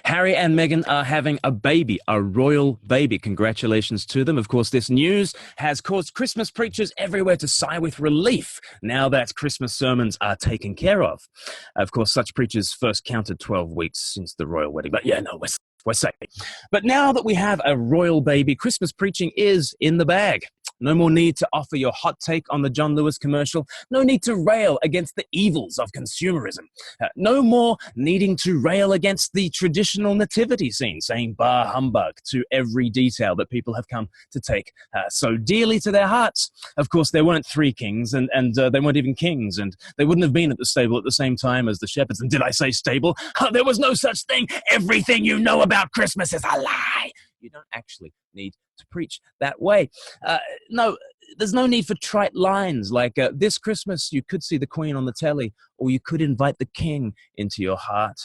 Harry and Meghan are having a baby, a royal baby. Congratulations to them. Of course, this news has caused Christmas preachers everywhere to sigh with relief now that Christmas sermons are taken care of. Of course, such preachers first counted 12 weeks since the royal wedding. But yeah, no, we're safe. But now that we have a royal baby, Christmas preaching is in the bag. No more need to offer your hot take on the John Lewis commercial. No need to rail against the evils of consumerism. No more needing to rail against the traditional nativity scene, saying bah humbug to every detail that people have come to take so dearly to their hearts. Of course, there weren't three kings, and they weren't even kings, and they wouldn't have been at the stable at the same time as the shepherds. And did I say stable? There was no such thing. Everything you know about Christmas is a lie. You don't actually need to preach that way. No, there's no need for trite lines like, this Christmas you could see the Queen on the telly, or you could invite the King into your heart.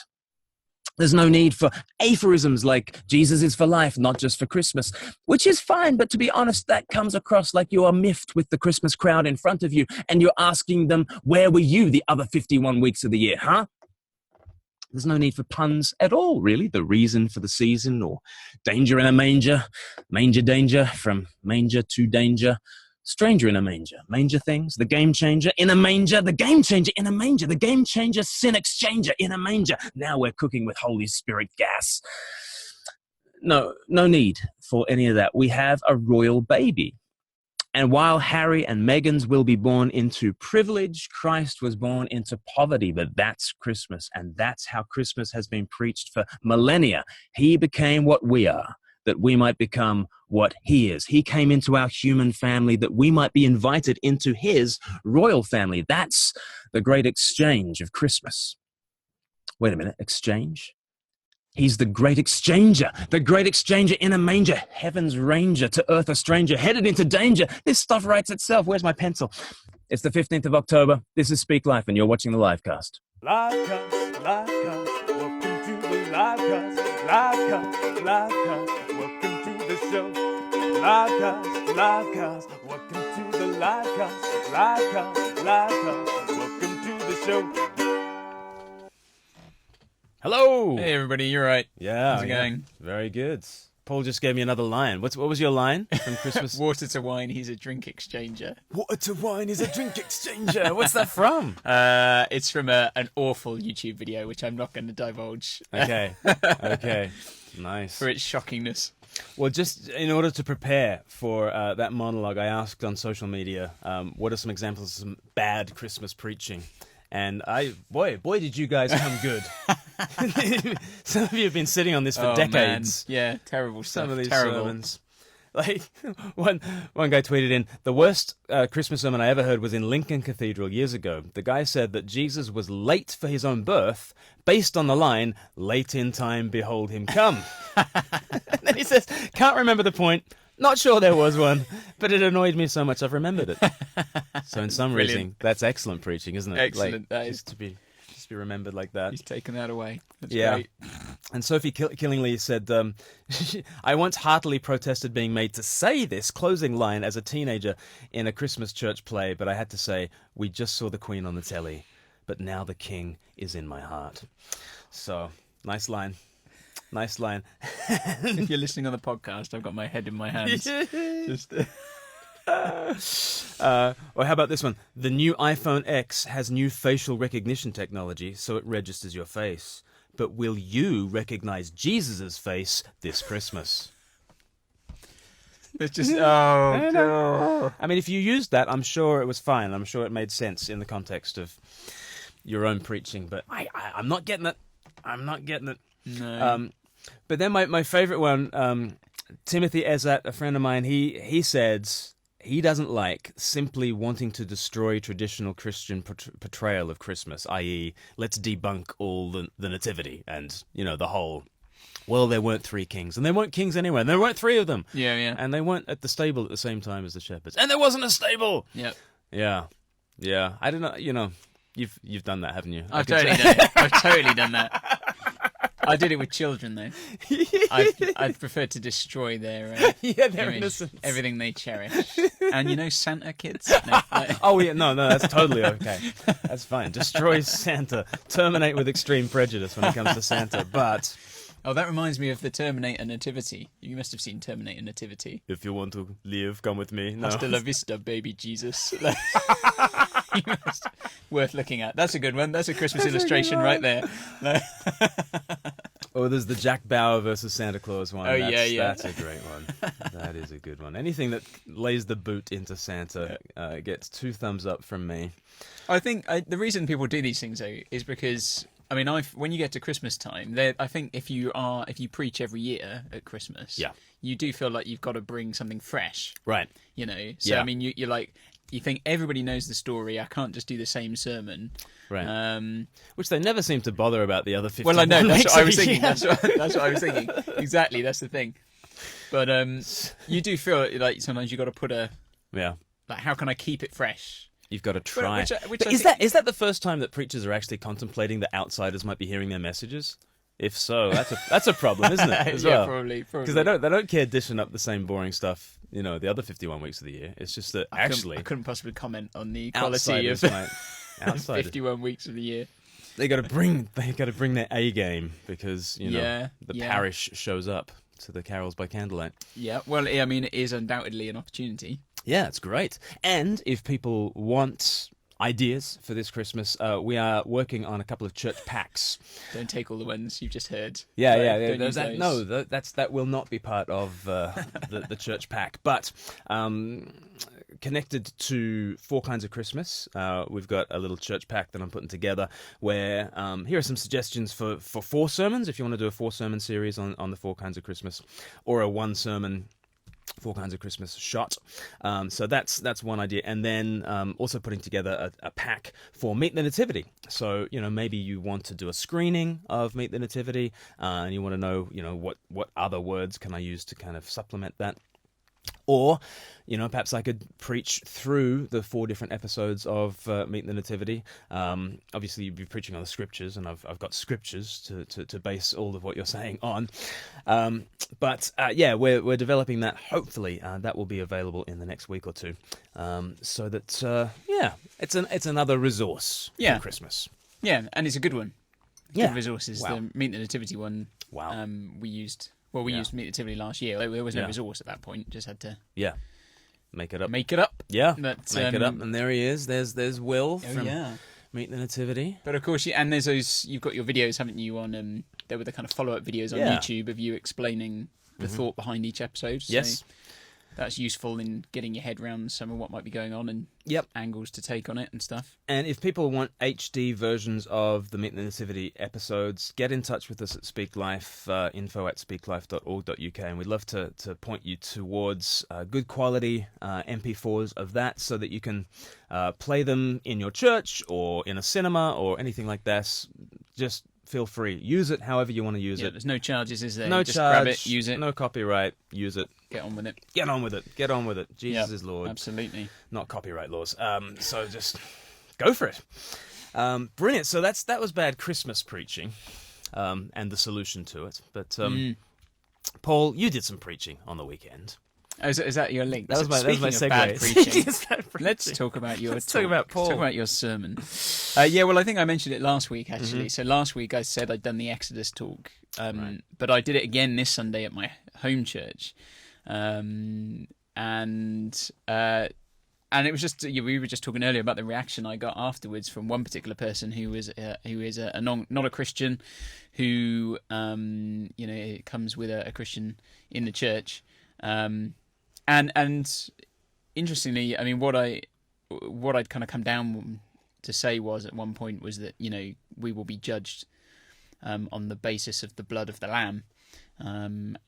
There's no need for aphorisms like Jesus is for life, not just for Christmas, which is fine, but to be honest, that comes across like you are miffed with the Christmas crowd in front of you, and you're asking them, where were you the other 51 weeks of the year, huh? There's no need for puns at all, really. The reason for the season, or danger in a manger, manger danger, from manger to danger, stranger in a manger, manger things, the game changer in a manger, the game changer in a manger, the game changer sin exchanger in a manger. Now we're cooking with Holy Spirit gas. No need for any of that. We have a royal baby. And while Harry and Meghan's will be born into privilege, Christ was born into poverty. But that's Christmas, and that's how Christmas has been preached for millennia. He became what we are, that we might become what he is. He came into our human family that we might be invited into his royal family. That's the great exchange of Christmas. Wait a minute, exchange? He's the great exchanger in a manger, heaven's ranger, to earth a stranger, headed into danger. This stuff writes itself. Where's my pencil? It's the 15th of October. This is Speak Life, and you're watching the LIVEcast. LIVEcast, welcome to the LIVEcast, welcome to the show. LIVEcast, welcome to the LIVEcast, welcome to the show. Hello. Hey everybody, you're right. Yeah. How's it going? Very good. Paul just gave me another line. What was your line from Christmas? Water to wine, he's a drink exchanger. Water to wine is a drink exchanger. What's that from? It's from an awful YouTube video, which I'm not going to divulge. Okay. Nice. For its shockingness. Well, just in order to prepare for that monologue, I asked on social media, what are some examples of some bad Christmas preaching? And boy, did you guys come good. Some of you have been sitting on this for decades. Man. Yeah, terrible stuff. Some of these terrible sermons. Like, one guy tweeted in, the worst Christmas sermon I ever heard was in Lincoln Cathedral years ago. The guy said that Jesus was late for his own birth based on the line, late in time, behold him come. And then he says, can't remember the point. Not sure there was one, but it annoyed me so much I've remembered it. So in some reason, that's excellent preaching, isn't it? Excellent. Like, that is just to be remembered like that. He's taken that away. That's yeah. great. And Sophie Killingly said, I once heartily protested being made to say this closing line as a teenager in a Christmas church play, but I had to say, we just saw the Queen on the telly, but now the King is in my heart. So, nice line. Nice line. If you're listening on the podcast, I've got my head in my hands. Just or how about this one? The new iPhone X has new facial recognition technology, so it registers your face. But will you recognize Jesus' face this Christmas? It's just, no. I mean, if you used that, I'm sure it was fine. I'm sure it made sense in the context of your own preaching. But I'm not getting it. I'm not getting it. No. But then my favorite one, Timothy Ezat, a friend of mine, he said he doesn't like simply wanting to destroy traditional Christian portrayal of Christmas, i.e., let's debunk all the nativity and, the whole, well, there weren't three kings, and there weren't kings anywhere, and there weren't three of them. Yeah. And they weren't at the stable at the same time as the shepherds. And there wasn't a stable! Yep. Yeah. I don't know, you've done that, haven't you? I've totally done that. I did it with children, though. I'd prefer to destroy their their image, innocence, everything they cherish. And Santa kids. No, oh yeah, no, that's totally okay. That's fine. Destroy Santa. Terminate with extreme prejudice when it comes to Santa. But Oh, that reminds me of the Terminator Nativity. You must have seen Terminator Nativity. If you want to live, come with me. No. Hasta la vista, baby Jesus. Worth looking at. That's a good one. That's a Christmas illustration right there. Oh, there's the Jack Bauer versus Santa Claus one. Oh, yeah. That's a great one. That is a good one. Anything that lays the boot into Santa gets 2 thumbs up from me. I think the reason people do these things though is because when you get to Christmas time, I think if you preach every year at Christmas, you do feel like you've got to bring something fresh, right? You know, so I mean, you're like, you think everybody knows the story. I can't just do the same sermon, right? Which they never seem to bother about the other 50. Well, I know that's what I was thinking. That's what I was thinking. Exactly, that's the thing. But you do feel like sometimes you got to put like, how can I keep it fresh? You've got to try. Which is that the first time that preachers are actually contemplating that outsiders might be hearing their messages? If so, that's a problem, isn't it? As well? Probably. Because they don't care dishing up the same boring stuff. You know, the other 51 weeks of the year. It's just that I couldn't possibly comment on the quality of 51 weeks of the year. They got to bring their A game because the parish shows up to the carols by candlelight. Yeah, well, I mean, it is undoubtedly an opportunity. Yeah, it's great. And if people want ideas for this Christmas, we are working on a couple of church packs. Don't take all the ones you've just heard. That will not be part of the church pack. But connected to 4 Kinds of Christmas, we've got a little church pack that I'm putting together where here are some suggestions for 4 sermons if you want to do a 4-sermon series on the 4 Kinds of Christmas, or a 1-sermon 4 Kinds of Christmas shot. So that's one idea. And then also putting together a pack for Meet the Nativity. So, maybe you want to do a screening of Meet the Nativity and you want to know, what other words can I use to kind of supplement that. Or, perhaps I could preach through the 4 different episodes of Meet the Nativity. Obviously, you'd be preaching on the scriptures, and I've got scriptures to base all of what you're saying on. But we're developing that. Hopefully, that will be available in the next week or 2. So that it's another resource for Christmas. Yeah, and it's a good one. Good resources. Wow. The Meet the Nativity one. Wow. We used Meet the Nativity last year. There was no resource at that point. Just had to make it up. Yeah, but, make it up. And there he is. There's Will from Meet the Nativity. But of course, and there's those. You've got your videos, haven't you? On there were the kind of follow-up videos on YouTube of you explaining the thought behind each episode. So yes. That's useful in getting your head around some of what might be going on and angles to take on it and stuff. And if people want HD versions of the Meet the Nativity episodes, get in touch with us at Speak Life, info@speaklife.org.uk, and we'd love to point you towards good quality MP4s of that so that you can play them in your church or in a cinema or anything like that. Just feel free. Use it however you want to use it. There's no charges, is there? No Just charge, grab it, use it. No copyright, use it. Get on with it. Get on with it. Jesus is Lord. Absolutely. Not copyright laws. So just go for it. Brilliant. So that was bad Christmas preaching, and the solution to it. But Paul, you did some preaching on the weekend. Oh, is that your link? That was my segue. Bad preaching, let's talk about your talk about Paul. Let's talk about your sermon. Well, I think I mentioned it last week actually. So last week I said I'd done the Exodus talk, but I did it again this Sunday at my home church, and it was just we were just talking earlier about the reaction I got afterwards from one particular person who is not a Christian, who comes with a Christian in the church. And interestingly, I mean, what I'd kind of come down to say was at one point was that we will be judged on the basis of the blood of the Lamb, and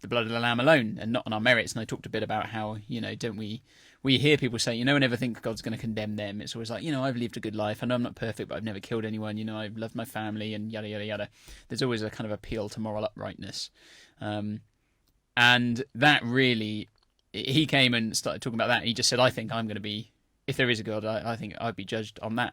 the blood of the Lamb alone, and not on our merits. And I talked a bit about how don't we hear people say I never think God's going to condemn them. It's always like I've lived a good life. I know I'm not perfect, but I've never killed anyone. I've loved my family, and yada yada yada. There's always a kind of appeal to moral uprightness. And that really, he came and started talking about that. And he just said, I think I'm going to be, if there is a God, I think I'd be judged on that.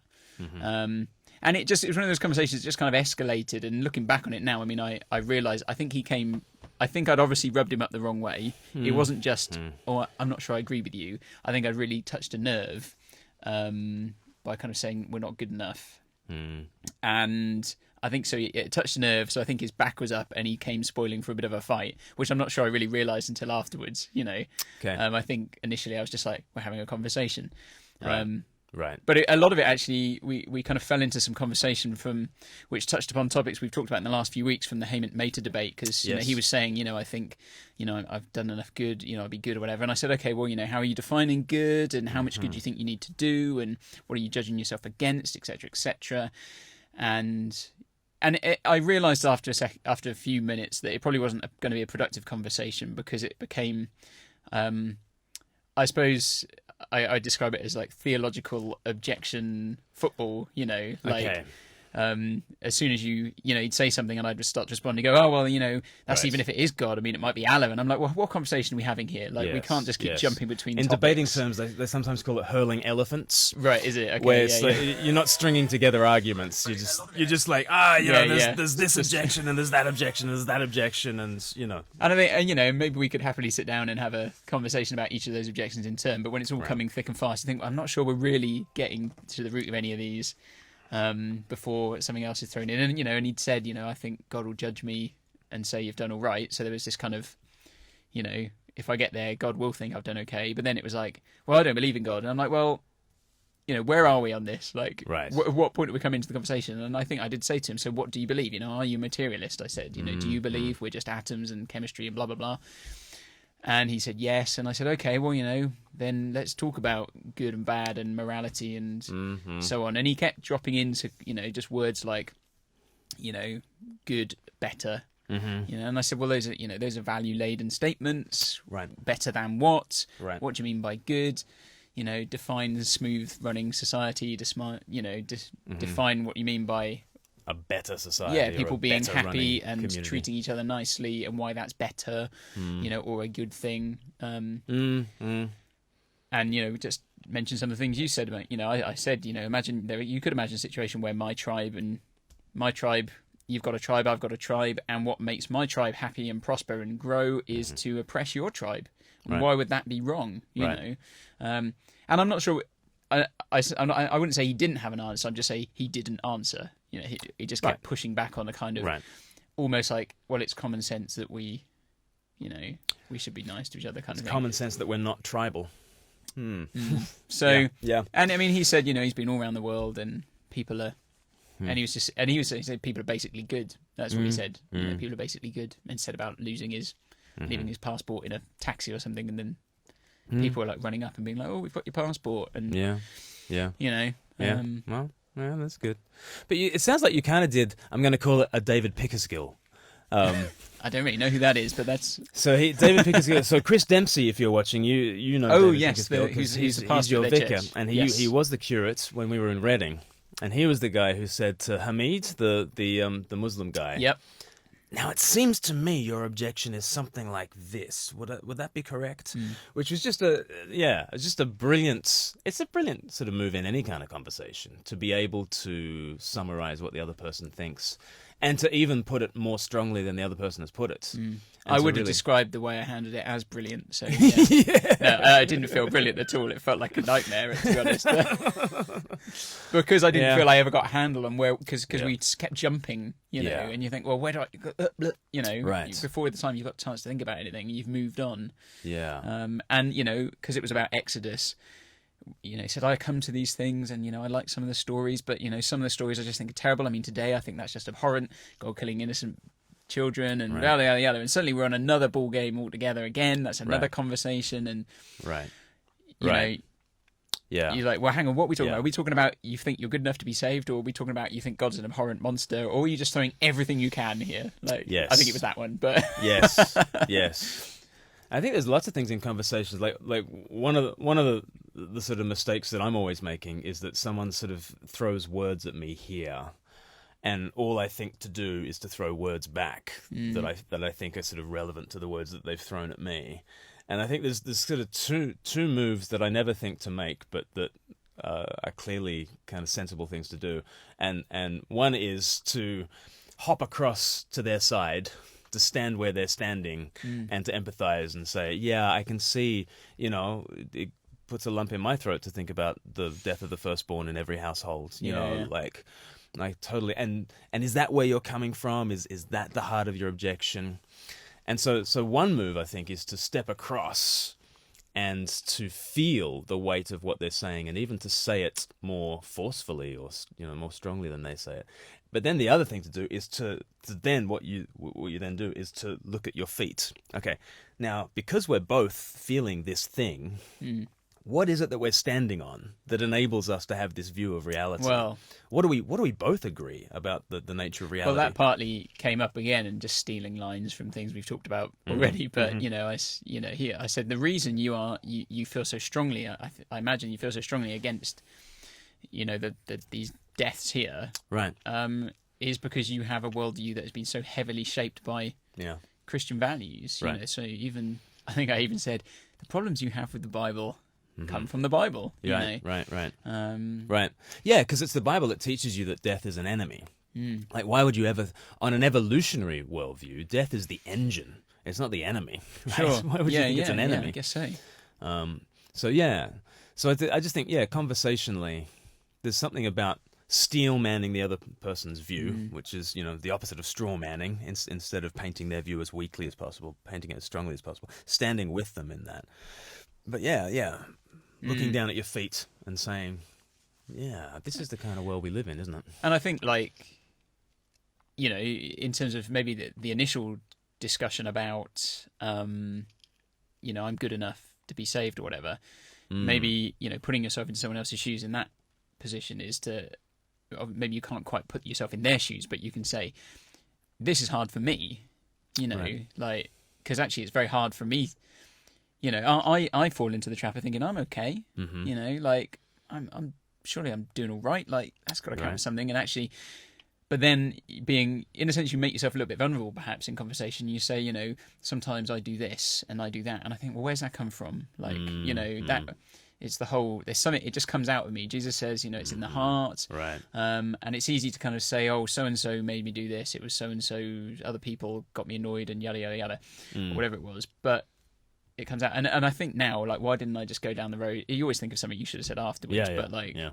And it was one of those conversations that just kind of escalated. And looking back on it now, I mean, I realised, I think I'd obviously rubbed him up the wrong way. It wasn't just, I'm not sure I agree with you. I think I'd really touched a nerve by kind of saying we're not good enough. And I think so. It touched a nerve, so I think his back was up, and he came spoiling for a bit of a fight, which I'm not sure I really realised until afterwards. Okay. I think initially I was just like, we're having a conversation. Right. But a lot of it actually, we kind of fell into some conversation which touched upon topics we've talked about in the last few weeks from the Heyman Mater debate, because he was saying, I think, I've done enough good, I'd be good or whatever. And I said, okay, well, how are you defining good, and how much good do you think you need to do, and what are you judging yourself against, etc., etc. And I realised after a few minutes that it probably wasn't going to be a productive conversation, because it became, I suppose, I describe it as like theological objection football, Okay. As soon as you'd say something and I'd just start to respond and go, oh, well, that's Right. even if it is God. I mean, it might be Allah. And I'm like, well, what conversation are we having here? Like, we Yes, can't just keep yes. jumping between In topics. debating terms, they sometimes call it hurling elephants. Right, is it? Okay, Where yeah, it's yeah. like, you're not stringing together arguments. You're just like, there's this objection and there's that objection and there's that objection, and And I think, maybe we could happily sit down and have a conversation about each of those objections in turn. But when it's all coming thick and fast, you think, I'm not sure we're really getting to the root of any of these before something else is thrown in. And, and he'd said, I think God will judge me and say you've done all right. So there was this kind of, if I get there, God will think I've done okay. But then it was like, well, I don't believe in God. And I'm like, well, where are we on this? Like, Right. What point do we come into the conversation? And I think I did say to him, so what do you believe? Are you a materialist? I said, do you believe we're just atoms and chemistry and blah, blah, blah? And he said, yes. And I said, okay, well, then let's talk about good and bad and morality and so on. And he kept dropping into, just words like, good, better. And I said, well, those are value-laden statements. Right. Better than what? Right. What do you mean by good? Define smooth running society. Define what you mean by a better society. yeah, or people a being better happy running and community. treating each other nicely, and why that's better, or a good thing. And just mention some of the things you said about. I said, imagine you could imagine a situation where my tribe, you've got a tribe, I've got a tribe, and what makes my tribe happy and prosper and grow is to oppress your tribe. Right. Why would that be wrong? You Right. know, and I'm not sure. I wouldn't say he didn't have an answer. I'd just say he didn't answer. He just kept Right. pushing back on a kind of Right. almost like, well, it's common sense that we should be nice to each other kind of thing. Common sense that we're not tribal. So Yeah. and I mean, he said, he's been all around the world and people are, and he said people are basically good. That's what he said. People are basically good. And said about leaving his passport in a taxi or something, and then people were like running up and being like, "Oh, we've got your passport," and Yeah. yeah. Well, yeah, that's good. But it sounds like you kind of did. I'm going to call it a David Pickersgill. I don't really know who that is, but that's David Pickersgill. So Chris Dempsey, if you're watching, you know. Oh, David yes, Pickersgill, 'cause he's the he's pastor your of their vicar, church. and Yes. he was the curate when we were in Reading, and he was the guy who said to Hamid, the Muslim guy. yep. Now it seems to me your objection is something like this. Would that be correct? Which was just a brilliant. It's a brilliant sort of move in any kind of conversation to be able to summarize what the other person thinks, and to even put it more strongly than the other person has put it. I would have described the way I handled it as brilliant. So yeah. No, it didn't feel brilliant at all. It felt like a nightmare, to be honest. Because I didn't feel I ever got a handle on where, because we just kept jumping, and you think, well, where do I, Right. before the time you've got a chance to think about anything, you've moved on. Yeah. And because it was about Exodus, he said, I come to these things and, I like some of the stories, but, some of the stories I just think are terrible. I mean, today I think that's just abhorrent, God killing innocent children and yada, yada, yada. And suddenly we're on another ball game altogether again. That's another conversation. And, Right. you know, Yeah. you're like, well, hang on, what are we talking about? Are we talking about you think you're good enough to be saved, or are we talking about you think God's an abhorrent monster, or are you just throwing everything you can here? Like, Yes. I think it was that one, but Yes. Yes. I think there's lots of things in conversations. Like one of the sort of mistakes that I'm always making is that someone sort of throws words at me here, and all I think to do is to throw words back that I think are sort of relevant to the words that they've thrown at me. And I think there's sort of two moves that I never think to make, but that are clearly kind of sensible things to do. And one is to hop across to their side, to stand where they're standing, and to empathize and say, yeah, I can see, it puts a lump in my throat to think about the death of the firstborn in every household, like, Like totally. And is that where you're coming from? Is that the heart of your objection? And so one move, I think, is to step across and to feel the weight of what they're saying, and even to say it more forcefully or more strongly than they say it. But then the other thing to do is to then what you then do is to look at your feet. Okay, now because we're both feeling this thing, what is it that we're standing on that enables us to have this view of reality? Well, what do we both agree about the nature of reality? well, that partly came up again and just stealing lines from things we've talked about already. But here I said the reason you feel so strongly. I imagine you feel so strongly against these deaths here, right? Is because you have a worldview that has been so heavily shaped by Christian values. Right. So I think I even said the problems you have with the Bible come from the Bible. Right. Right. Yeah, because it's the Bible that teaches you that death is an enemy. Like, why would you ever, on an evolutionary worldview, death is the engine. It's not the enemy. Right? Sure. Why would you think it's an enemy? Yeah, I guess so. So I just think, conversationally, there's something about steel manning the other person's view, which is, the opposite of straw manning, instead of painting their view as weakly as possible, painting it as strongly as possible, standing with them in that. But looking down at your feet and saying, this is the kind of world we live in, isn't it? And I think, in terms of maybe the initial discussion about, I'm good enough to be saved or whatever, maybe, putting yourself into someone else's shoes in that position is to, maybe you can't quite put yourself in their shoes, but you can say, this is hard for me, right. because actually it's very hard for me. I fall into the trap of thinking I'm okay. I'm surely I'm doing all right. Like, that's got to count for something. And actually, but then being, in a sense, you make yourself a little bit vulnerable, perhaps in conversation. You say, sometimes I do this and I do that, and I think, well, where's that come from? Like, that it's the whole. There's something. It just comes out of me. Jesus says, it's in the heart. Right. And it's easy to kind of say, oh, so and so made me do this. It was so and so. Other people got me annoyed and yada yada yada, or whatever it was. But it comes out, and I think now, like, why didn't I just go down the road? You always think of something you should have said afterwards, but I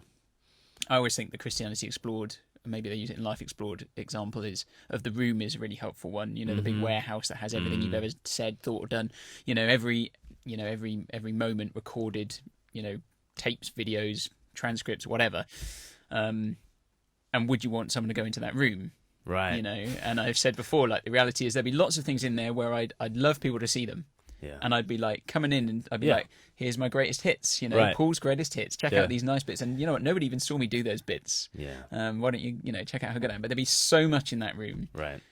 always think the Christianity Explored, maybe they use it in Life Explored example, of the room is a really helpful one. The big warehouse that has everything you've ever said, thought, or done. Every moment recorded. Tapes, videos, transcripts, whatever. And would you want someone to go into that room? Right. And I've said before, like, the reality is there'd be lots of things in there where I'd love people to see them. Yeah. And I'd be like coming in and I'd be like, here's my greatest hits, Right. Paul's greatest hits. Check out these nice bits. And you know what? Nobody even saw me do those bits. Yeah. Why don't you, check out how good I am? But there'd be so much in that room. Right.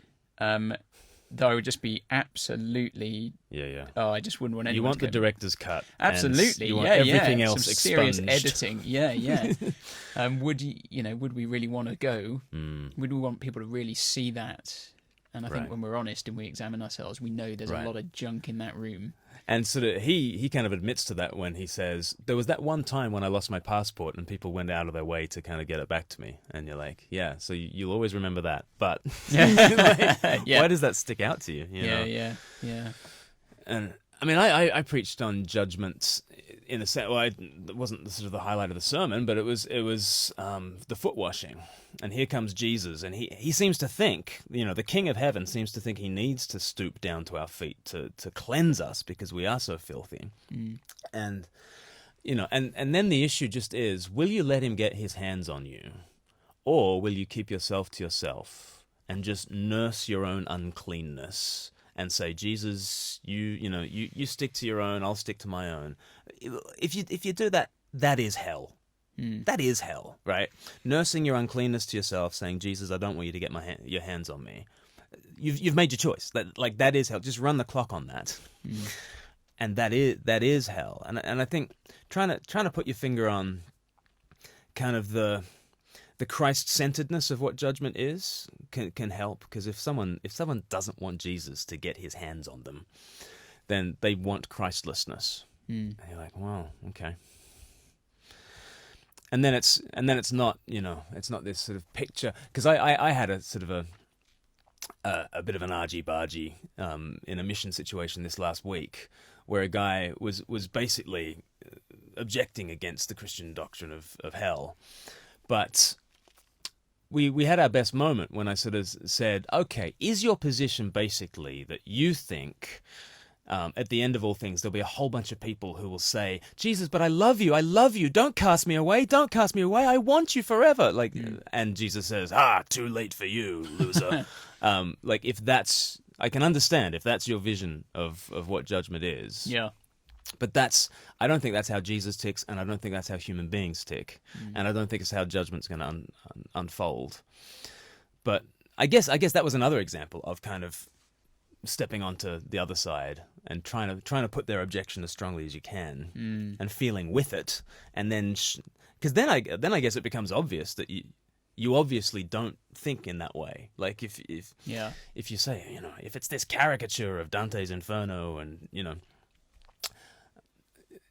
That I would just be absolutely. Yeah. Oh, I just wouldn't want anyone. You want to the director's cut. Absolutely. You want everything else Some expunged. serious editing. Yeah. Would we really want to go? Would we want people to really see that? And I think when we're honest and we examine ourselves, we know there's a lot of junk in that room. And sort of he kind of admits to that when he says, there was that one time when I lost my passport and people went out of their way to kind of get it back to me. And you're like, so you'll always remember that. But why does that stick out to you? Yeah. And I mean, I preached on judgment in a sense. Well, it wasn't sort of the highlight of the sermon, but it was the foot washing. And here comes Jesus, and he seems to think, the King of Heaven seems to think he needs to stoop down to our feet to cleanse us because we are so filthy. And and then the issue just is, will you let him get his hands on you, or will you keep yourself to yourself and just nurse your own uncleanness? And say, Jesus, you stick to your own, I'll stick to my own. If you do that, that is hell. That is hell, right? Nursing your uncleanness to yourself, saying, Jesus, I don't want you to get your hands on me. You've made your choice. That is hell. Just run the clock on that, and that is hell. And I think trying to put your finger on kind of the Christ-centeredness of what judgment is can help, because if someone doesn't want Jesus to get his hands on them, then they want Christlessness. And you're like, well, okay. And then it's not it's not this sort of picture, because I had a sort of a bit of an argy-bargy in a mission situation this last week, where a guy was basically objecting against the Christian doctrine of hell, but we had our best moment when I sort of said, okay, is your position basically that you think at the end of all things there'll be a whole bunch of people who will say, Jesus, but I love you, don't cast me away, I want you forever, like, and Jesus says, too late for you, loser. Like, if that's, I can understand if that's your vision of what judgment is. Yeah. But I don't think that's how Jesus ticks, and I don't think that's how human beings tick, and I don't think it's how judgment's going to unfold. But I guess that was another example of kind of stepping onto the other side and trying to put their objection as strongly as you can, and feeling with it, and then because then I guess it becomes obvious that you obviously don't think in that way. Like if you say, you know, if it's this caricature of Dante's Inferno, and you know.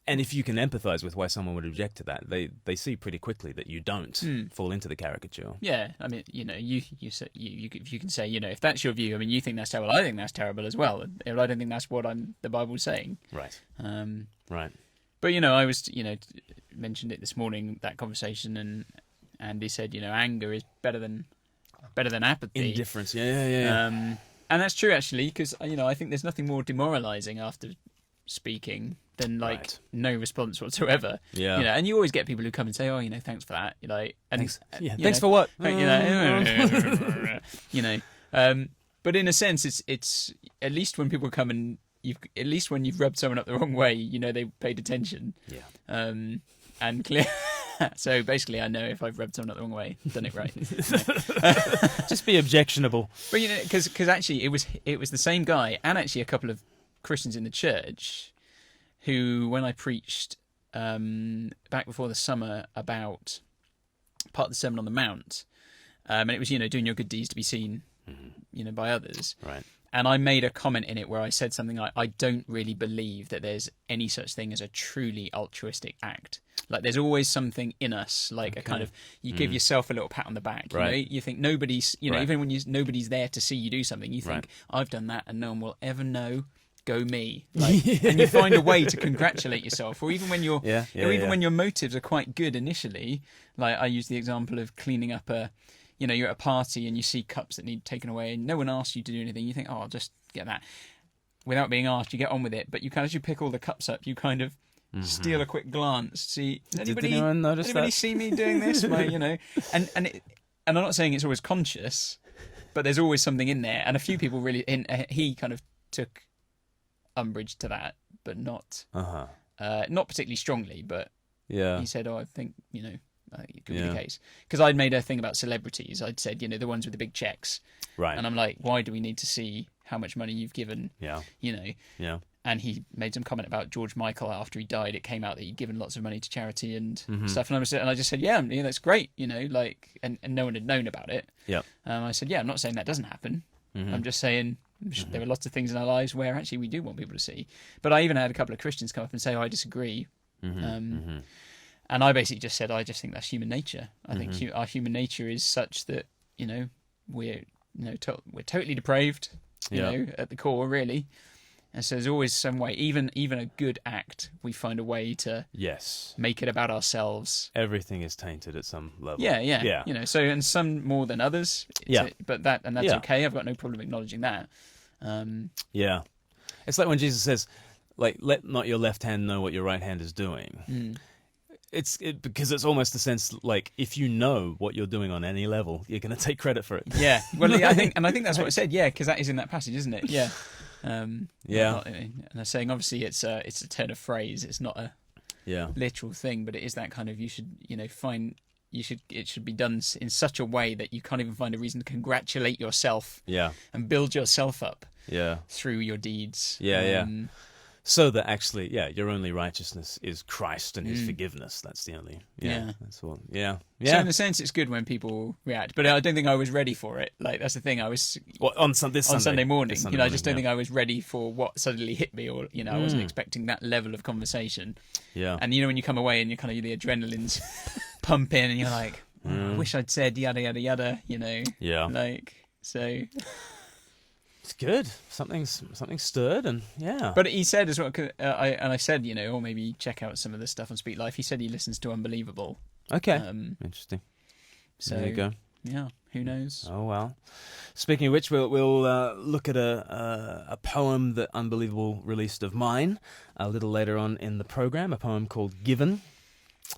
And if you can empathize with why someone would object to that, they see pretty quickly that you don't fall into the caricature. Yeah, I mean, you know, you can say, you know, if that's your view, I mean, you think that's terrible, I think that's terrible as well. I don't think that's what the Bible's saying. Right. Right. But you know, I was, you know, mentioned it this morning, that conversation, and Andy said, you know, anger is better than apathy. Indifference. Yeah. And that's true actually, because you know, I think there's nothing more demoralizing after speaking than like no response whatsoever. Yeah. You know, and you always get people who come and say, "Oh, you know, thanks for that." You know, and thanks. Yeah. Thanks for what? You know, you know. But in a sense, it's at least when people come and at least when you've rubbed someone up the wrong way, you know, they paid attention. Yeah. And clear. So basically, I know if I've rubbed someone up the wrong way, done it right. Just be objectionable. But you know, because actually, it was the same guy, and actually a couple of Christians in the church who, when I preached back before the summer about part of the Sermon on the Mount, and it was, you know, doing your good deeds to be seen, you know, by others. Right. And I made a comment in it where I said something like, I don't really believe that there's any such thing as a truly altruistic act. Like, there's always something in us, like a kind of, you give yourself a little pat on the back. You know? You think nobody's, you know, even when nobody's there to see you do something, you think, I've done that and no one will ever know. Go me, like, and you find a way to congratulate yourself, or even when when your motives are quite good initially. Like I use the example of cleaning up you know, you're at a party and you see cups that need taken away, and no one asks you to do anything. You think, oh, I'll just get that. Without being asked, you get on with it. But you kind of, as you pick all the cups up, you kind of steal a quick glance. See, anybody see me doing this? You know, and I'm not saying it's always conscious, but there's always something in there. And a few people really, he kind of took umbrage to that, but not particularly strongly, but he said, oh, I think, you know, it could be the case, because I'd made a thing about celebrities. I'd said, you know, the ones with the big checks, right? And I'm like, why do we need to see how much money you've given? You know, and he made some comment about George Michael. After he died, it came out that he'd given lots of money to charity and stuff, and I just said, yeah, that's great, you know, like, and no one had known about it. I said, I'm not saying that doesn't happen. I'm just saying there are lots of things in our lives where actually we do want people to see. But I even had a couple of Christians come up and say, oh, I disagree. And I basically just said, I just think that's human nature. I think our human nature is such that, you know, we're totally depraved, you know, at the core, really. And so there's always some way, even a good act, we find a way to make it about ourselves. Everything is tainted at some level. Yeah. You know, so, and some more than others. But that's okay. I've got no problem acknowledging that. It's like when Jesus says, like, let not your left hand know what your right hand is doing. Because it's almost the sense, like, if you know what you're doing on any level, you're going to take credit for it. Yeah. Well, I think that's what it said. Yeah, because that is in that passage, isn't it? Yeah. And I'm saying, obviously, it's a turn of phrase. It's not a literal thing, but it is that kind of, you should, you know, it should be done in such a way that you can't even find a reason to congratulate yourself. And build yourself up. Through your deeds. So that actually, your only righteousness is Christ and His forgiveness. That's the only, that's all. So in a sense, it's good when people react, but I don't think I was ready for it. Like, that's the thing. I was on Sunday morning. You know, I just don't think I was ready for what suddenly hit me, or, you know, I wasn't expecting that level of conversation. And you know, when you come away and you kind of, the adrenaline's pumping, and you're like, I wish I'd said yada yada yada. You know. Like, so. It's good. Something's stirred, and But he said as well, I said, you know, or maybe check out some of the stuff on Speak Life. He said he listens to Unbelievable. Okay. Interesting. So there you go. Yeah, who knows? Oh, well. Speaking of which, we'll look at a poem that Unbelievable released of mine a little later on in the program, a poem called Given.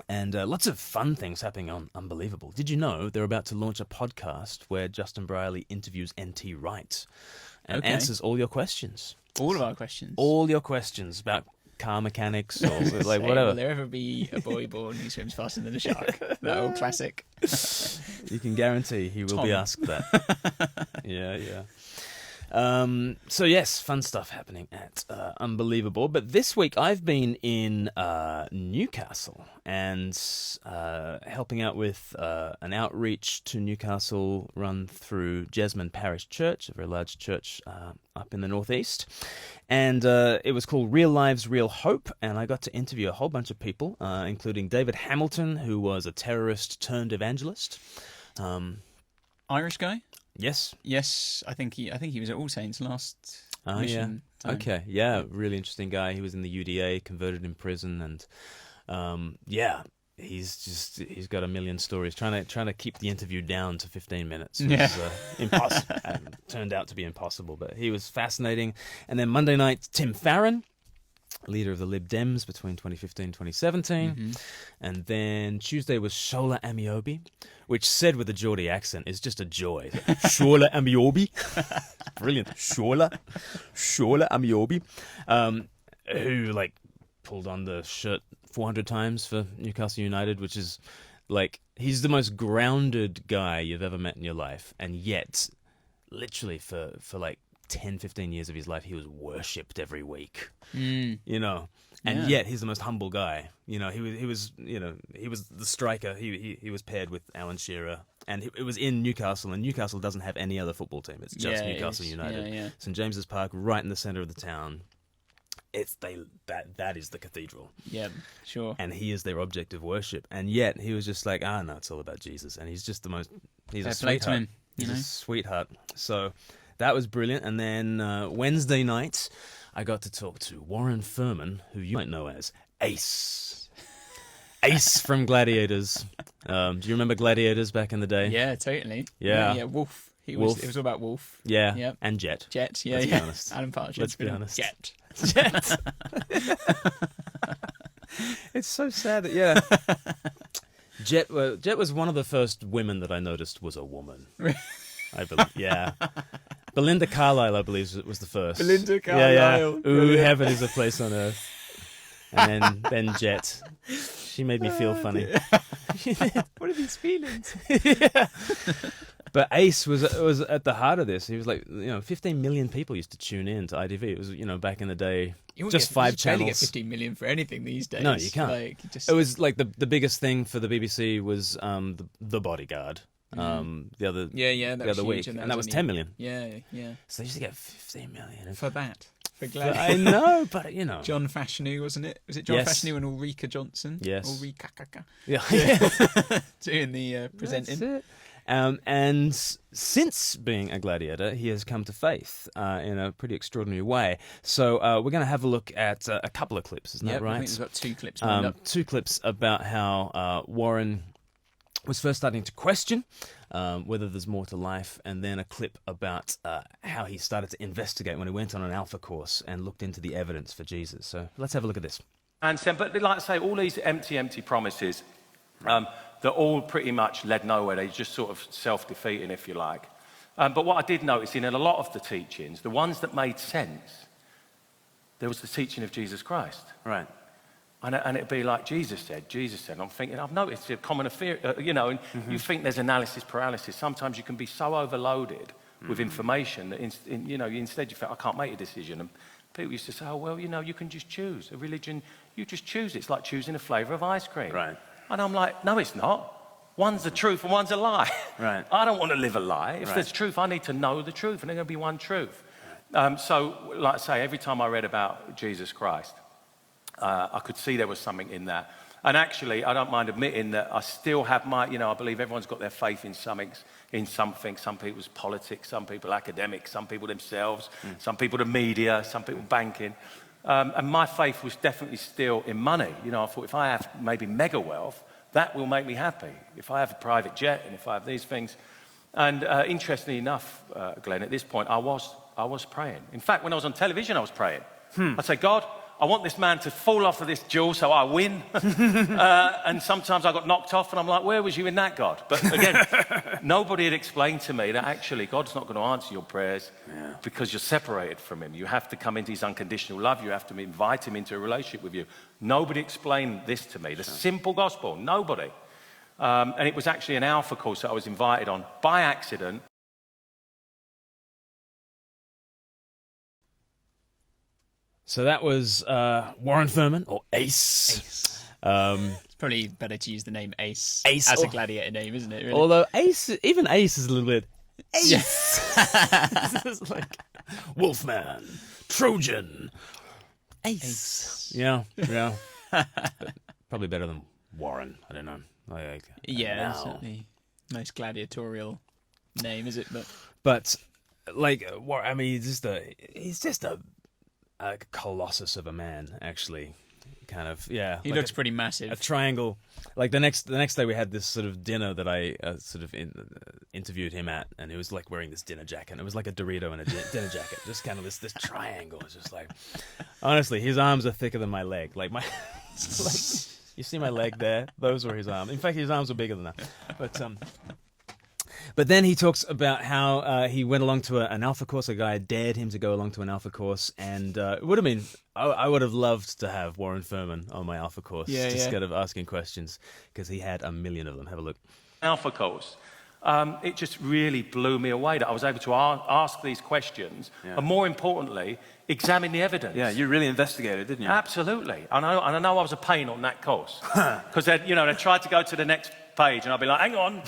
And lots of fun things happening on Unbelievable. Did you know they're about to launch a podcast where Justin Brierley interviews N.T. Wright and answers all your questions? All of our questions. All your questions about car mechanics or like whatever. Will there ever be a boy born who swims faster than a shark? That old classic. You can guarantee he will be asked that. Yeah. So yes, fun stuff happening at Unbelievable. But this week I've been in Newcastle and helping out with an outreach to Newcastle run through Jesmond Parish Church, a very large church up in the northeast. And it was called Real Lives, Real Hope. And I got to interview a whole bunch of people, including David Hamilton, who was a terrorist turned evangelist. Irish guy? Yes. I think he was at All Saints last Oh, mission yeah. time. Okay. Yeah. Really interesting guy. He was in the UDA, converted in prison, and he's got a million stories. Trying to keep the interview down to 15 minutes. Was, impossible. Turned out to be impossible, but he was fascinating. And then Monday night, Tim Farron, leader of the Lib Dems between 2015 and 2017. Mm-hmm. And then Tuesday was Shola Amiobi, which said with a Geordie accent is just a joy. Shola Amiobi. Brilliant. Shola Amiobi. Who like pulled on the shirt 400 times for Newcastle United, which is like, he's the most grounded guy you've ever met in your life. And yet, literally for like 10, 15 years of his life, he was worshipped every week, you know, and yet he's the most humble guy. You know, he was the striker. He was paired with Alan Shearer, and it was in Newcastle, and Newcastle doesn't have any other football team. It's just Newcastle United. Yeah. St James's Park, right in the centre of the town. That is the cathedral. Yeah, sure. And he is their object of worship. And yet he was just like, no, it's all about Jesus. And he's just he's a sweetheart. He's a sweetheart. So that was brilliant. And then Wednesday night, I got to talk to Warren Furman, who you might know as Ace. Ace from Gladiators. Do you remember Gladiators back in the day? Yeah, totally. Yeah. Wolf. It Wolf. was all about Wolf. Yeah. Yep. And Jet. Yeah, Let's be honest. Adam Partridge. Let's be honest. Jet. It's so sad that, Jet was one of the first women that I noticed was a woman. I believe, yeah. Belinda Carlisle, I believe, was the first. Belinda Carlisle. Yeah. Ooh, heaven is a place on earth. And then Jet. She made me feel funny. What are these feelings? Yeah. But Ace was at the heart of this. He was like, 15 million people used to tune in to ITV. It was, back in the day, just 5 channels. You get 15 million for anything these days. No, you can't. It was like the biggest thing for the BBC was the Bodyguard. The other week, and that was 10 million. Yeah. So they used to get 15 million for that. For Glen. I know, but John Fashanu, wasn't it? Was it John Fashanu and Ulrika Johnson? Yes. Ulrika. Yeah. Doing the presenting. That's it. And since being a gladiator, he has come to faith in a pretty extraordinary way. So we're going to have a look at a couple of clips, isn't that right? I think we've got 2 clips lined up. 2 clips about how Warren was first starting to question whether there's more to life, and then a clip about how he started to investigate when he went on an Alpha course and looked into the evidence for Jesus. So let's have a look at this. And so, but like I say, all these empty promises, they're all pretty much led nowhere. They're just sort of self-defeating, if you like. But what I did notice in a lot of the teachings, the ones that made sense, there was the teaching of Jesus Christ. Right. And it'd be like Jesus said. I'm thinking, I've noticed a common affair, and you think there's analysis paralysis. Sometimes you can be so overloaded with information that, instead you think, I can't make a decision. And people used to say, oh, well, you can just choose. A religion, you just choose. It's like choosing a flavour of ice cream. Right. And I'm like, no, it's not. One's the truth and one's a lie. Right. I don't want to live a lie. If right. there's truth, I need to know the truth, and there's going to be one truth. So, like I say, every time I read about Jesus Christ, I could see there was something in that. And actually, I don't mind admitting that I still have my, I believe everyone's got their faith in something. Some people's politics, some people academics, some people themselves, some people the media, some people banking. And my faith was definitely still in money. I thought if I have maybe mega wealth, that will make me happy. If I have a private jet and if I have these things. And interestingly enough, Glenn, at this point, I was praying. In fact, when I was on television, I was praying. I'd say, God, I want this man to fall off of this duel so I win. And sometimes I got knocked off and I'm like, where was you in that, God? But again, nobody had explained to me that actually God's not going to answer your prayers because you're separated from him. You have to come into his unconditional love. You have to invite him into a relationship with you. Nobody explained this to me, the simple gospel, nobody. And it was actually an Alpha course that I was invited on by accident. So that was Warren Furman, or Ace. It's probably better to use the name Ace, Ace as a Gladiator name, isn't it? Really? Although even Ace is a little bit... Ace! It's like Wolfman, Trojan, Ace. Yeah. Probably better than Warren, I don't know. Certainly most gladiatorial name, is it? But like, I mean, he's just a colossus of a man, actually. Kind of, yeah. He looks pretty massive. A triangle. Like the next day, we had this sort of dinner that I interviewed him at, and he was like wearing this dinner jacket. And it was like a Dorito and a dinner jacket, just kind of this triangle. It's just like, honestly, his arms are thicker than my leg. Like you see my leg there? Those were his arms. In fact, his arms were bigger than that. But then he talks about how he went along to an Alpha course. A guy dared him to go along to an Alpha course, and it would have been. I would have loved to have Warren Furman on my Alpha course, instead of asking questions, because he had a million of them. Have a look. Alpha course. It just really blew me away that I was able to ask these questions, and more importantly, examine the evidence. Yeah, you really investigated, didn't you? Absolutely. I know I was a pain on that course, because they tried to go to the next page, and I'll be like, hang on,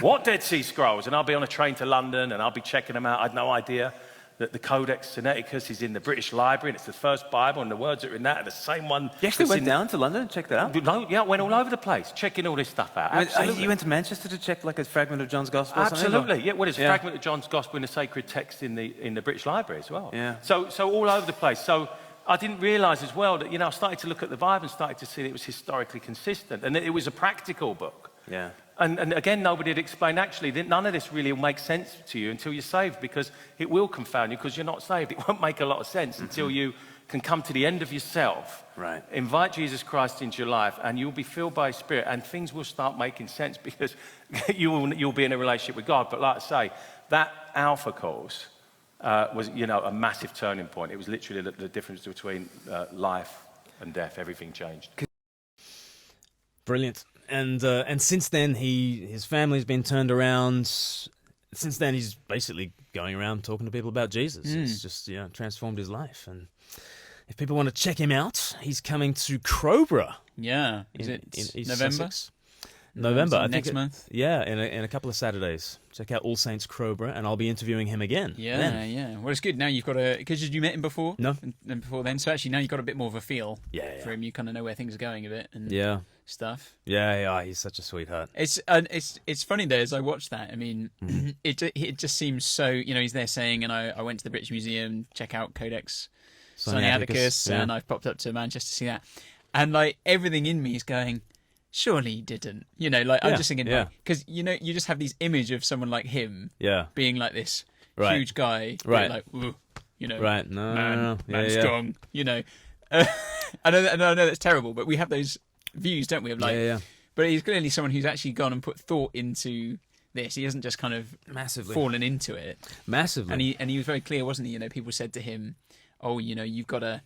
what Dead Sea Scrolls? And I'll be on a train to London, and I'll be checking them out. I had no idea that the Codex Sinaiticus is in the British Library, and it's the first Bible, and the words that are in that are the same one. You actually went down to London and checked that out? No, yeah, I went all over the place, checking all this stuff out. Absolutely. You went to Manchester to check like a fragment of John's Gospel or something? Absolutely, yeah. Well, there's a fragment of John's Gospel in the sacred text in the British Library as well. Yeah. So all over the place. So I didn't realise as well that, I started to look at the Bible and started to see that it was historically consistent, and that it was a practical book. Yeah. And again, nobody had explained, actually, none of this really will make sense to you until you're saved, because it will confound you because you're not saved. It won't make a lot of sense until you can come to the end of yourself, right? Invite Jesus Christ into your life, and you'll be filled by His Spirit, and things will start making sense because you'll be in a relationship with God. But like I say, that Alpha course was, a massive turning point. It was literally the difference between life and death. Everything changed. Brilliant. And since then, his family's been turned around. Since then, he's basically going around talking to people about Jesus. It's just transformed his life. And if people want to check him out, he's coming to Crowborough. Yeah, is it November? Sussex. November, I think next month. Yeah, in a couple of Saturdays. Check out All Saints Crowborough, and I'll be interviewing him again. Yeah. Well, it's good. Now you've got because you met him before. No. And before then, so actually now you've got a bit more of a feel. For him. You kind of know where things are going a bit. And stuff. Yeah, he's such a sweetheart. It's funny though, as I watched that. I mean, it just seems so. He's there saying, and I went to the British Museum, check out Codex Sinaiticus, and I've popped up to Manchester to see that, and like everything in me is going, surely he didn't. I'm just thinking, because you just have this image of someone like him, being like this huge guy, right? Like, right? No, man strong, I know that's terrible, but we have those views, don't we? Of like, but he's clearly someone who's actually gone and put thought into this. He hasn't just kind of massively fallen into it. Massively. And he was very clear, wasn't he? People said to him, "Oh, you've got to,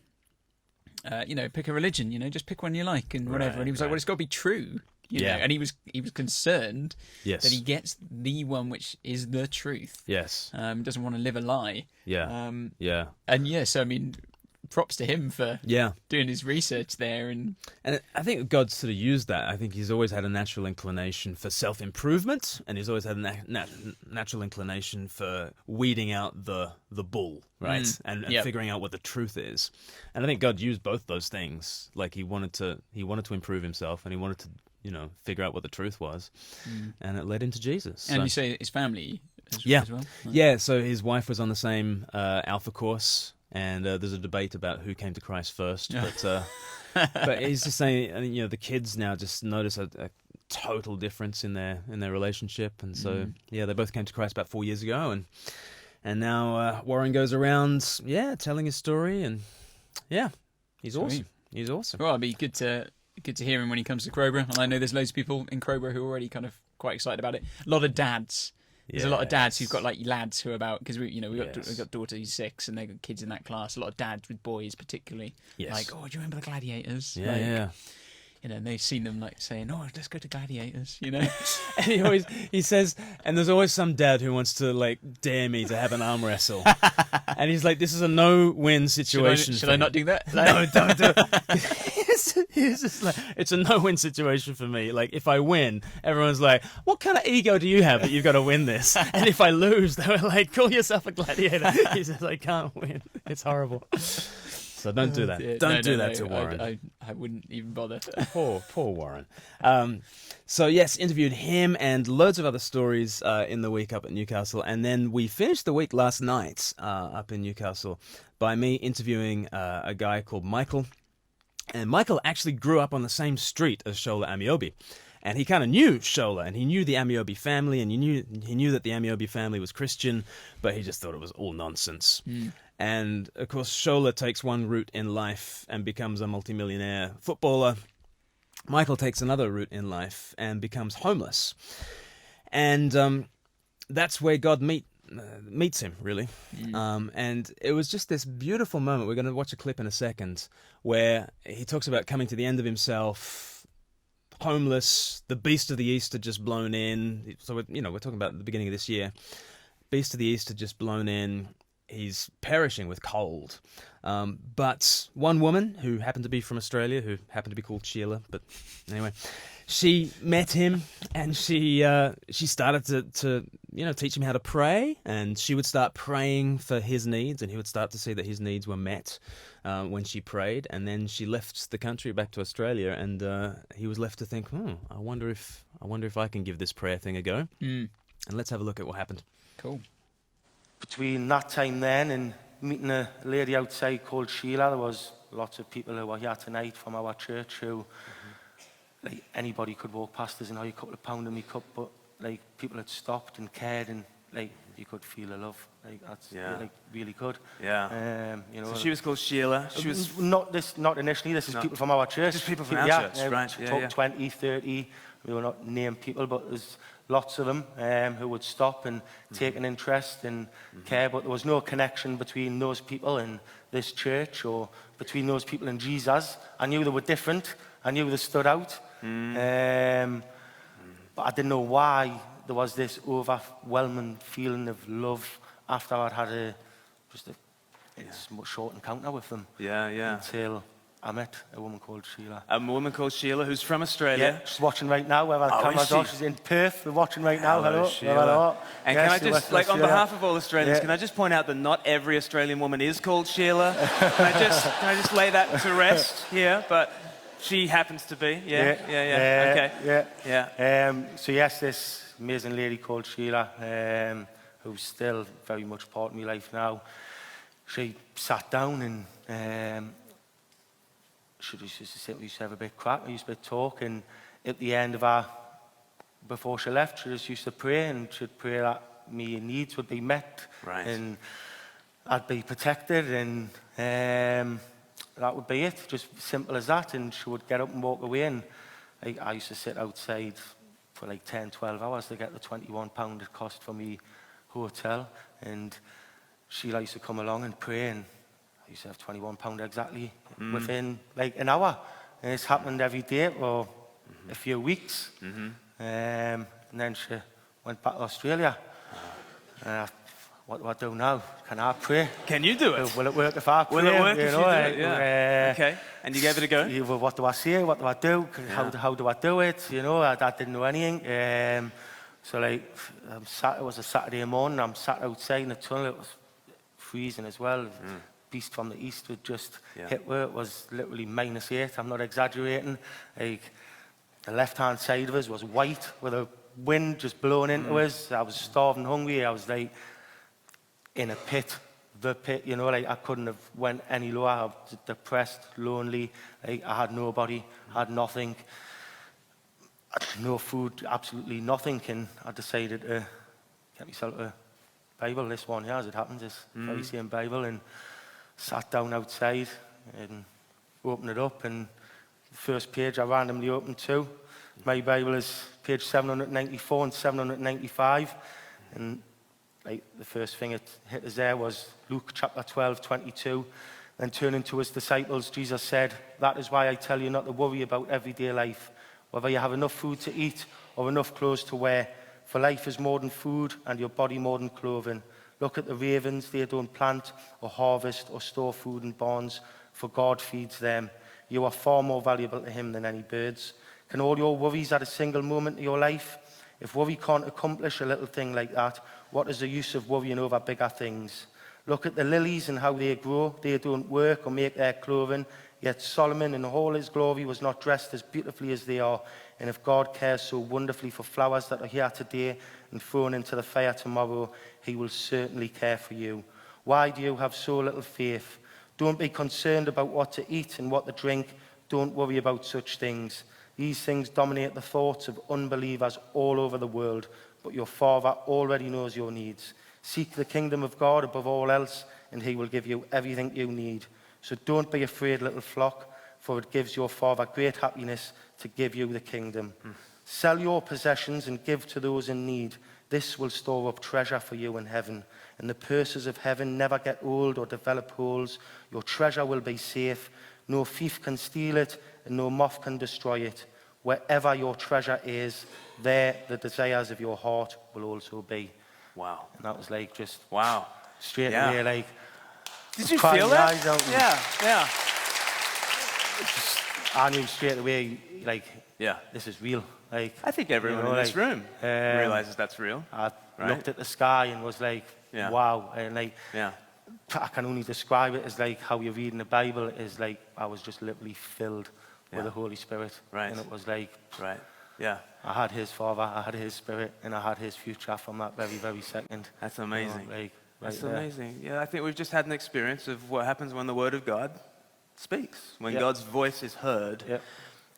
pick a religion. Just pick one you like and whatever." And he was like, "Well, it's got to be true." know, and he was concerned that he gets the one which is the truth. Yes. Doesn't want to live a lie. Yeah. And yes, I mean, props to him for doing his research there. And I think God sort of used that. I think he's always had a natural inclination for self-improvement, and he's always had a natural inclination for weeding out the bull, right? And figuring out what the truth is. And I think God used both those things. Like he wanted to improve himself, and he wanted to, figure out what the truth was. And it led into Jesus. And you say his family as well? Yeah, so his wife was on the same Alpha course. And there's a debate about who came to Christ first, but he's just saying, the kids now just notice total difference in their relationship. And so, yeah, they both came to Christ about 4 years ago, and now Warren goes around, telling his story, and he's awesome. He's awesome. Well, it'd be good to hear him when he comes to Crowborough. And I know there's loads of people in Crowborough who are already kind of quite excited about it. A lot of dads. There's a lot of dads who've got like lads who are about, because we've got daughter who's 6 and they've got kids in that class. A lot of dads with boys, particularly. Yes. Like, oh, do you remember the Gladiators? Yeah, like, yeah. You know, and they've seen them like saying, "Oh, let's go to Gladiators." You know, And he says, and there's always some dad who wants to like dare me to have an arm wrestle, and he's like, "This is a no-win situation. Should I not do that?" No, don't do it. He's just like, it's a no-win situation for me. Like, if I win, everyone's like, "What kind of ego do you have that you've got to win this?" And if I lose, they were like, "Call yourself a gladiator." He says, "I can't win. It's horrible." So don't do that. Don't do that to Warren. I wouldn't even bother. Poor Warren. So yes, interviewed him and loads of other stories in the week up at Newcastle, and then we finished the week last night up in Newcastle by me interviewing a guy called Michael. And Michael actually grew up on the same street as Shola Amiobi. And he kind of knew Shola, and he knew the Amiobi family, and he knew that the Amiobi family was Christian, but he just thought it was all nonsense. And, of course, Shola takes one route in life and becomes a multimillionaire footballer. Michael takes another route in life and becomes homeless. And that's where God meets him, really. And it was just this beautiful moment. We're going to watch a clip in a second where he talks about coming to the end of himself, homeless, the beast of the east had just blown in. So, we're talking about the beginning of this year. Beast of the east had just blown in. He's perishing with cold. But one woman who happened to be from Australia, who happened to be called Sheila, but anyway, she met him and she started to teach him how to pray, and she would start praying for his needs, and he would start to see that his needs were met when she prayed. And then she left the country back to Australia, and he was left to think, I wonder if I can give this prayer thing a go. And let's have a look at what happened. Cool. Between that time then and meeting a lady outside called Sheila, there was lots of people who were here tonight from our church who, like, anybody could walk past us and a couple of pound in my cup, but like people had stopped and cared, and like you could feel the love. Like that's like really good. Yeah. So she was called Sheila. She was not initially. This is people from our church. Just people from our church, right? Yeah. 20, 30. We were not named people, but there's lots of them who would stop and take an interest and care, but there was no connection between those people and this church, or between those people and Jesus. I knew they were different. I knew they stood out. But I didn't know why there was this overwhelming feeling of love after I'd had a short encounter with them. Until I met a woman called Sheila. A woman called Sheila who's from Australia. Yeah, she's watching right now. Wherever the cameras are, she's in Perth. We're watching right now. Hello, Sheila. Hello. And yes, can I just, like, on behalf of all Australians, Yeah. can I just point out that not every Australian woman is called Sheila? Can I just lay that to rest here? But she happens to be. Yeah. Okay. Yeah. So yes, this amazing lady called Sheila, who's still very much part of my life now. She sat down and she used to sit, we used to have a bit of crack, we used to talk, and at the end of before she left, she just used to pray, and she'd pray that my needs would be met, right, and I'd be protected, and that would be it, just simple as that. And she would get up and walk away, and I used to sit outside for like 10, 12 hours to get the £21 it cost for me hotel, and she used to come along and pray, and I used to have £21 exactly within like an hour. And it's happened every day for a few weeks. And then she went back to Australia. What do I do now? Can I pray? Can you do it? Will it work if I pray? Will it work if you do it? Yeah. Okay. And you gave it a go? Well, what do I say? What do I do? How do I do it? I didn't know anything. So like, it was a Saturday morning. I'm sat outside in the tunnel. It was freezing as well. Beast from the east would just hit where it was literally -8. I'm not exaggerating. Like, the left-hand side of us was white with a wind just blowing into us. I was starving, hungry. I was like in a pit, the pit. Like I couldn't have went any lower. I was depressed, lonely. Like I had nobody, had nothing. no food, absolutely nothing, and I decided to get myself a Bible. This one here, as it happens, this very same Bible, and sat down outside and opened it up, and the first page I randomly opened to, my Bible is page 794 and 795, and like the first thing it hit us there was Luke chapter 12:22. Then turning to his disciples, Jesus said, "That is why I tell you not to worry about everyday life, whether you have enough food to eat or enough clothes to wear. For life is more than food, and your body more than clothing. Look at the ravens, they don't plant or harvest or store food in barns, for God feeds them. You are far more valuable to him than any birds. Can all your worries add a single moment to your life? If worry can't accomplish a little thing like that, what is the use of worrying over bigger things? Look at the lilies and how they grow. They don't work or make their clothing. Yet Solomon in all his glory was not dressed as beautifully as they are. And if God cares so wonderfully for flowers that are here today and thrown into the fire tomorrow, he will certainly care for you. Why do you have so little faith? Don't be concerned about what to eat and what to drink. Don't worry about such things. These things dominate the thoughts of unbelievers all over the world, but your Father already knows your needs. Seek the kingdom of God above all else, and he will give you everything you need. So don't be afraid, little flock, for it gives your Father great happiness to give you the kingdom. Sell your possessions and give to those in need. This will store up treasure for you in heaven. And the purses of heaven never get old or develop holes. Your treasure will be safe. No thief can steal it, and no moth can destroy it. Wherever your treasure is, there the desires of your heart will also be. Wow. And that was like just Wow. straight Yeah. away, like, Did you crying feel my that? eyes out and Yeah. I knew straight away, like, Yeah. this is real. Like, I think everyone you know, in this like, room realizes that's real. I Right. looked at the sky and was like, Yeah. wow. And like, Yeah. I can only describe it as like how you read in the Bible is like, I was just literally filled Yeah. with the Holy Spirit. Right. And it was like, Right. Yeah. I had his Father, I had his Spirit, and I had his future from that very, very second. That's You know, amazing. like, That's right there. amazing. Yeah, I think we've just had an experience of what happens when the Word of God speaks, when Yeah. God's voice is heard Yeah.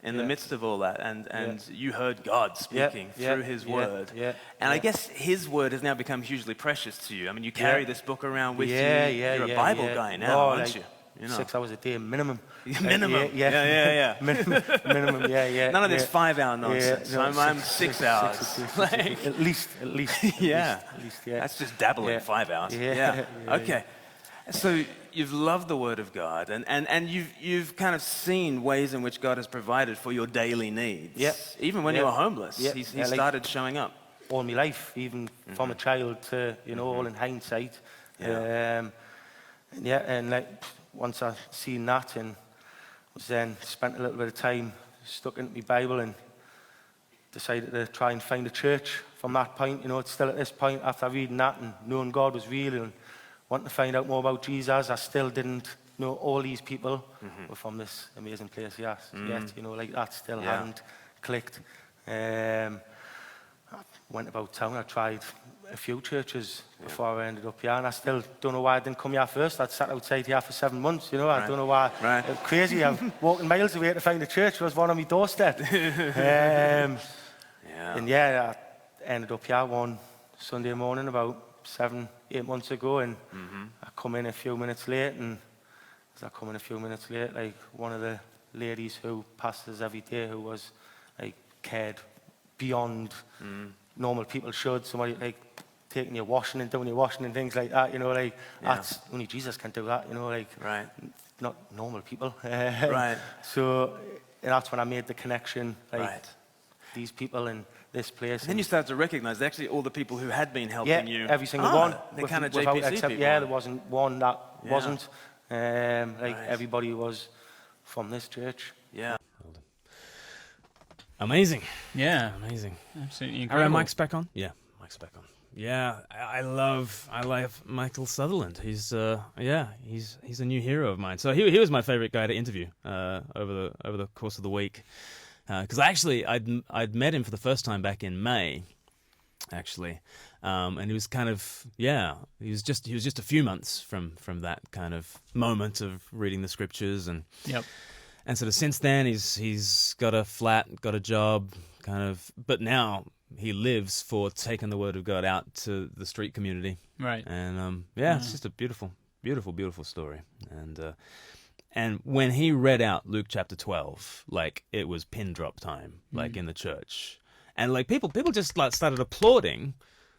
in the Yeah. midst of all that. And you heard God speaking Yeah. through His Yeah. Word. Yeah. And I Yeah. guess His Word has now become hugely precious to you. I mean, you carry Yeah. this book around with Yeah, you. yeah, You're yeah, a Bible yeah. guy now, Oh, aren't like you? You know. 6 hours a day minimum. Minimum. Yeah. Yeah. minimum, yeah. None of this yeah. 5-hour nonsense. no, I'm 6 hours. Like, At least. yeah. At least, yeah. That's just dabbling Yeah. 5 hours. Yeah. Yeah. Okay. So you've loved the Word of God, and you've kind of seen ways in which God has provided for your daily needs. Yeah. Even when Yeah. you were homeless, Yeah. He Yeah, like- started showing up. All my life, even from a child to, all in hindsight. And like once I seen that and was then spent a little bit of time stuck into my Bible and decided to try and find a church from that point. It's still at this point after reading that and knowing God was real and wanting to find out more about Jesus, I still didn't know all these people were from this amazing place yet. Like that still hadn't clicked. I went about town, I tried a few churches before I ended up here, and I still don't know why I didn't come here first. I'd sat outside here for 7 months, I don't know why. Right. It's crazy, I'm walking miles away to find a church. It was one on my doorstep. And I ended up here one Sunday morning about 7-8 months ago, and I come in a few minutes late, and as I come in a few minutes late, like one of the ladies who pastors every day who was like cared beyond normal people should. Somebody like taking your washing and doing your washing and things like that, that's only Jesus can do that, Right. not normal people. Right. So that's when I made the connection, Right. these people in this place. And then you started to recognize that actually all the people who had been helping you. Every single one. They're kind of without JPC except, people. there wasn't one that Yeah. wasn't. Right. Everybody was from this church. Yeah. Amazing. Yeah, Amazing. absolutely Are incredible. our mics back on? Yeah, mics back on. Yeah, I love Michael Sutherland. He's he's a new hero of mine. So he was my favorite guy to interview over the course of the week, because I'd met him for the first time back in May, actually, and he was kind of he was just a few months from that kind of moment of reading the scriptures and. Yep. And sort of since then, he's got a flat, got a job, but now he lives for taking the word of God out to the street community. Right. And it's just a beautiful, beautiful, beautiful story. And when he read out Luke chapter 12, like it was pin drop time, like in the church, and like people just like started applauding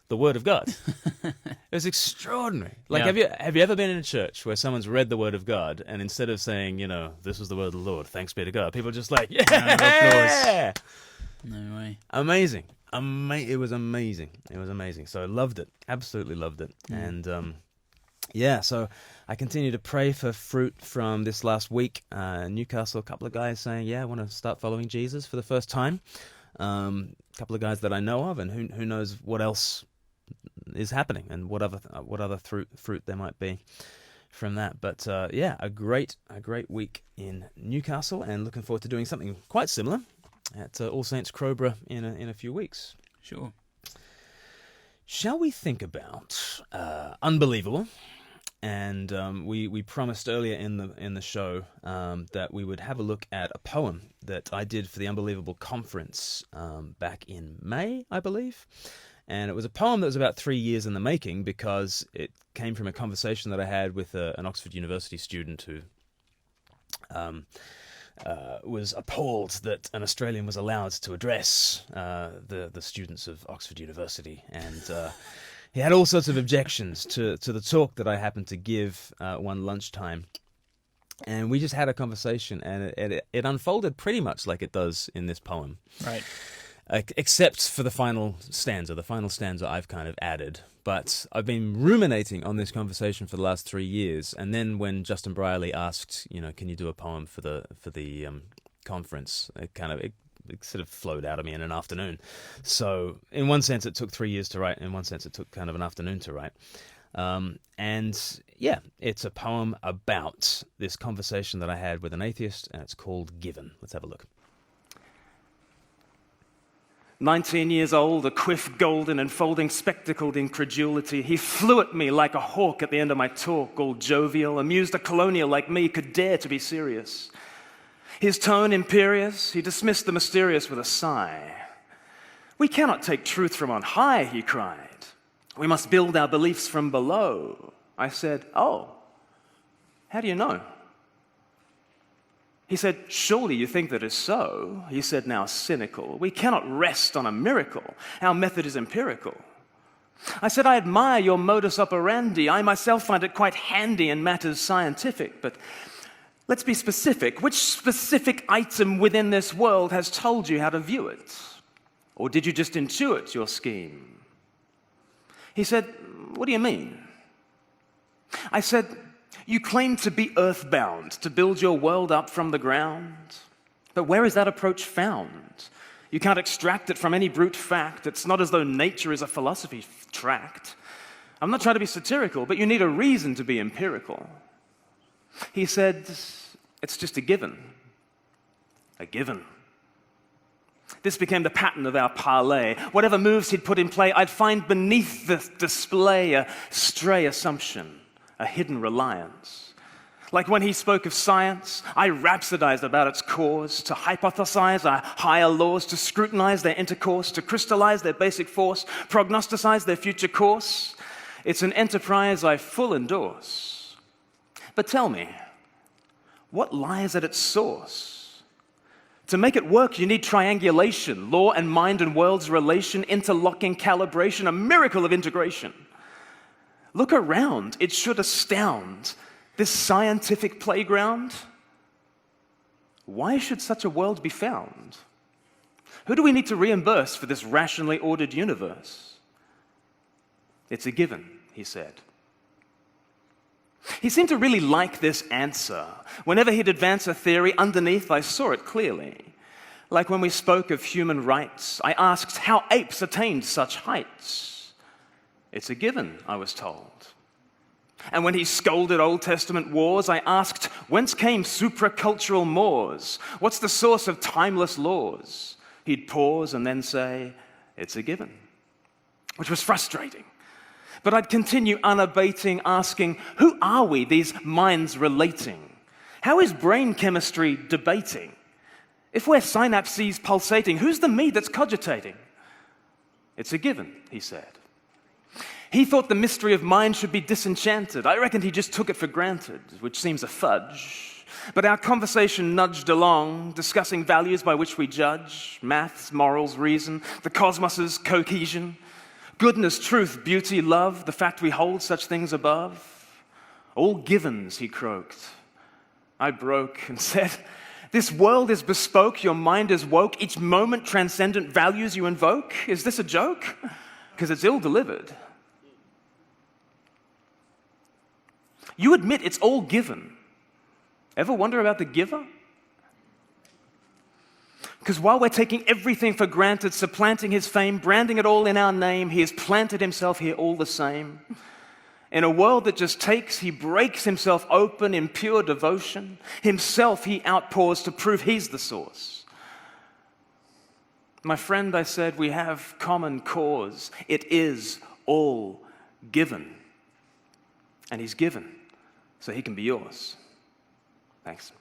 the word of God. It was extraordinary. Like, have you ever been in a church where someone's read the word of God, and instead of saying, this is the word of the Lord, thanks be to God, people are just like, yeah, No way. amazing. It was amazing. It was amazing. So I loved it. Absolutely loved it. And so I continue to pray for fruit from this last week. Newcastle, a couple of guys saying, I want to start following Jesus for the first time. A couple of guys that I know of, and who knows what else is happening and what other fruit there might be from that. But a great week in Newcastle, and looking forward to doing something quite similar at All Saints Crowborough in a few weeks. Sure. Shall we think about Unbelievable? And we promised earlier in the show that we would have a look at a poem that I did for the Unbelievable conference back in May, I believe. And it was a poem that was about 3 years in the making, because it came from a conversation that I had with an Oxford University student who was appalled that an Australian was allowed to address the students of Oxford University. And he had all sorts of objections to the talk that I happened to give one lunchtime. And we just had a conversation, and it unfolded pretty much like it does in this poem. Right. Except for the final stanza. The final stanza I've kind of added. But I've been ruminating on this conversation for the last 3 years. And then when Justin Brierley asked, can you do a poem for the conference, it sort of flowed out of me in an afternoon. So in one sense, it took 3 years to write. In one sense, it took kind of an afternoon to write. It's a poem about this conversation that I had with an atheist, and it's called Given. Let's have a look. 19 years old, a quiff golden and folding spectacled incredulity, he flew at me like a hawk at the end of my talk, all jovial, amused a colonial like me could dare to be serious. His tone imperious, he dismissed the mysterious with a sigh. We cannot take truth from on high, he cried. We must build our beliefs from below. I said, oh, how do you know? He said, surely you think that is so. He said, now cynical. We cannot rest on a miracle. Our method is empirical. I said, I admire your modus operandi. I myself find it quite handy in matters scientific. But let's be specific. Which specific item within this world has told you how to view it? Or did you just intuit your scheme? He said, what do you mean? I said, you claim to be earthbound, to build your world up from the ground. But where is that approach found? You can't extract it from any brute fact. It's not as though nature is a philosophy tract. I'm not trying to be satirical, but you need a reason to be empirical. He said, it's just a given. A given. This became the pattern of our parley. Whatever moves he'd put in play, I'd find beneath the display a stray assumption, a hidden reliance. Like when he spoke of science, I rhapsodized about its cause, to hypothesize our higher laws, to scrutinize their intercourse, to crystallize their basic force, prognostize their future course. It's an enterprise I full endorse. But tell me, what lies at its source? To make it work, you need triangulation, law and mind and world's relation, interlocking calibration, a miracle of integration. Look around, it should astound. This scientific playground? Why should such a world be found? Who do we need to reimburse for this rationally ordered universe? It's a given, he said. He seemed to really like this answer. Whenever he'd advance a theory, underneath I saw it clearly. Like when we spoke of human rights, I asked how apes attained such heights. It's a given, I was told. And when he scolded Old Testament wars, I asked, whence came supracultural mores? What's the source of timeless laws? He'd pause and then say, it's a given, which was frustrating. But I'd continue unabating, asking, who are we, these minds relating? How is brain chemistry debating? If we're synapses pulsating, who's the me that's cogitating? It's a given, he said. He thought the mystery of mind should be disenchanted. I reckoned he just took it for granted, which seems a fudge. But our conversation nudged along, discussing values by which we judge, maths, morals, reason, the cosmos's cohesion, goodness, truth, beauty, love, the fact we hold such things above. All givens, he croaked. I broke and said, this world is bespoke, your mind is woke, each moment transcendent values you invoke. Is this a joke? Because it's ill-delivered. You admit it's all given. Ever wonder about the giver? Because while we're taking everything for granted, supplanting his fame, branding it all in our name, he has planted himself here all the same. In a world that just takes, he breaks himself open in pure devotion. Himself he outpours to prove he's the source. My friend, I said, we have common cause. It is all given. And he's given, so he can be yours. Thanks.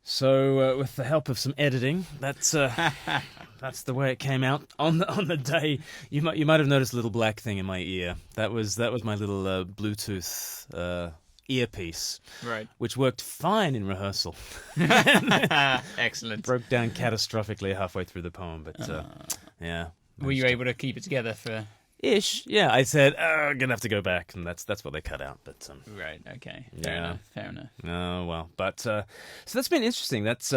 So, with the help of some editing, that's the way it came out on the day. You might have noticed a little black thing in my ear. That was my little Bluetooth earpiece, Right. which worked fine in rehearsal. Excellent. Broke down catastrophically halfway through the poem, but yeah. Were you able to keep it together for... Ish, yeah. I said, I'm gonna have to go back, and that's what they cut out. But Right, okay. Yeah. Fair enough. oh well. But so that's been interesting. That's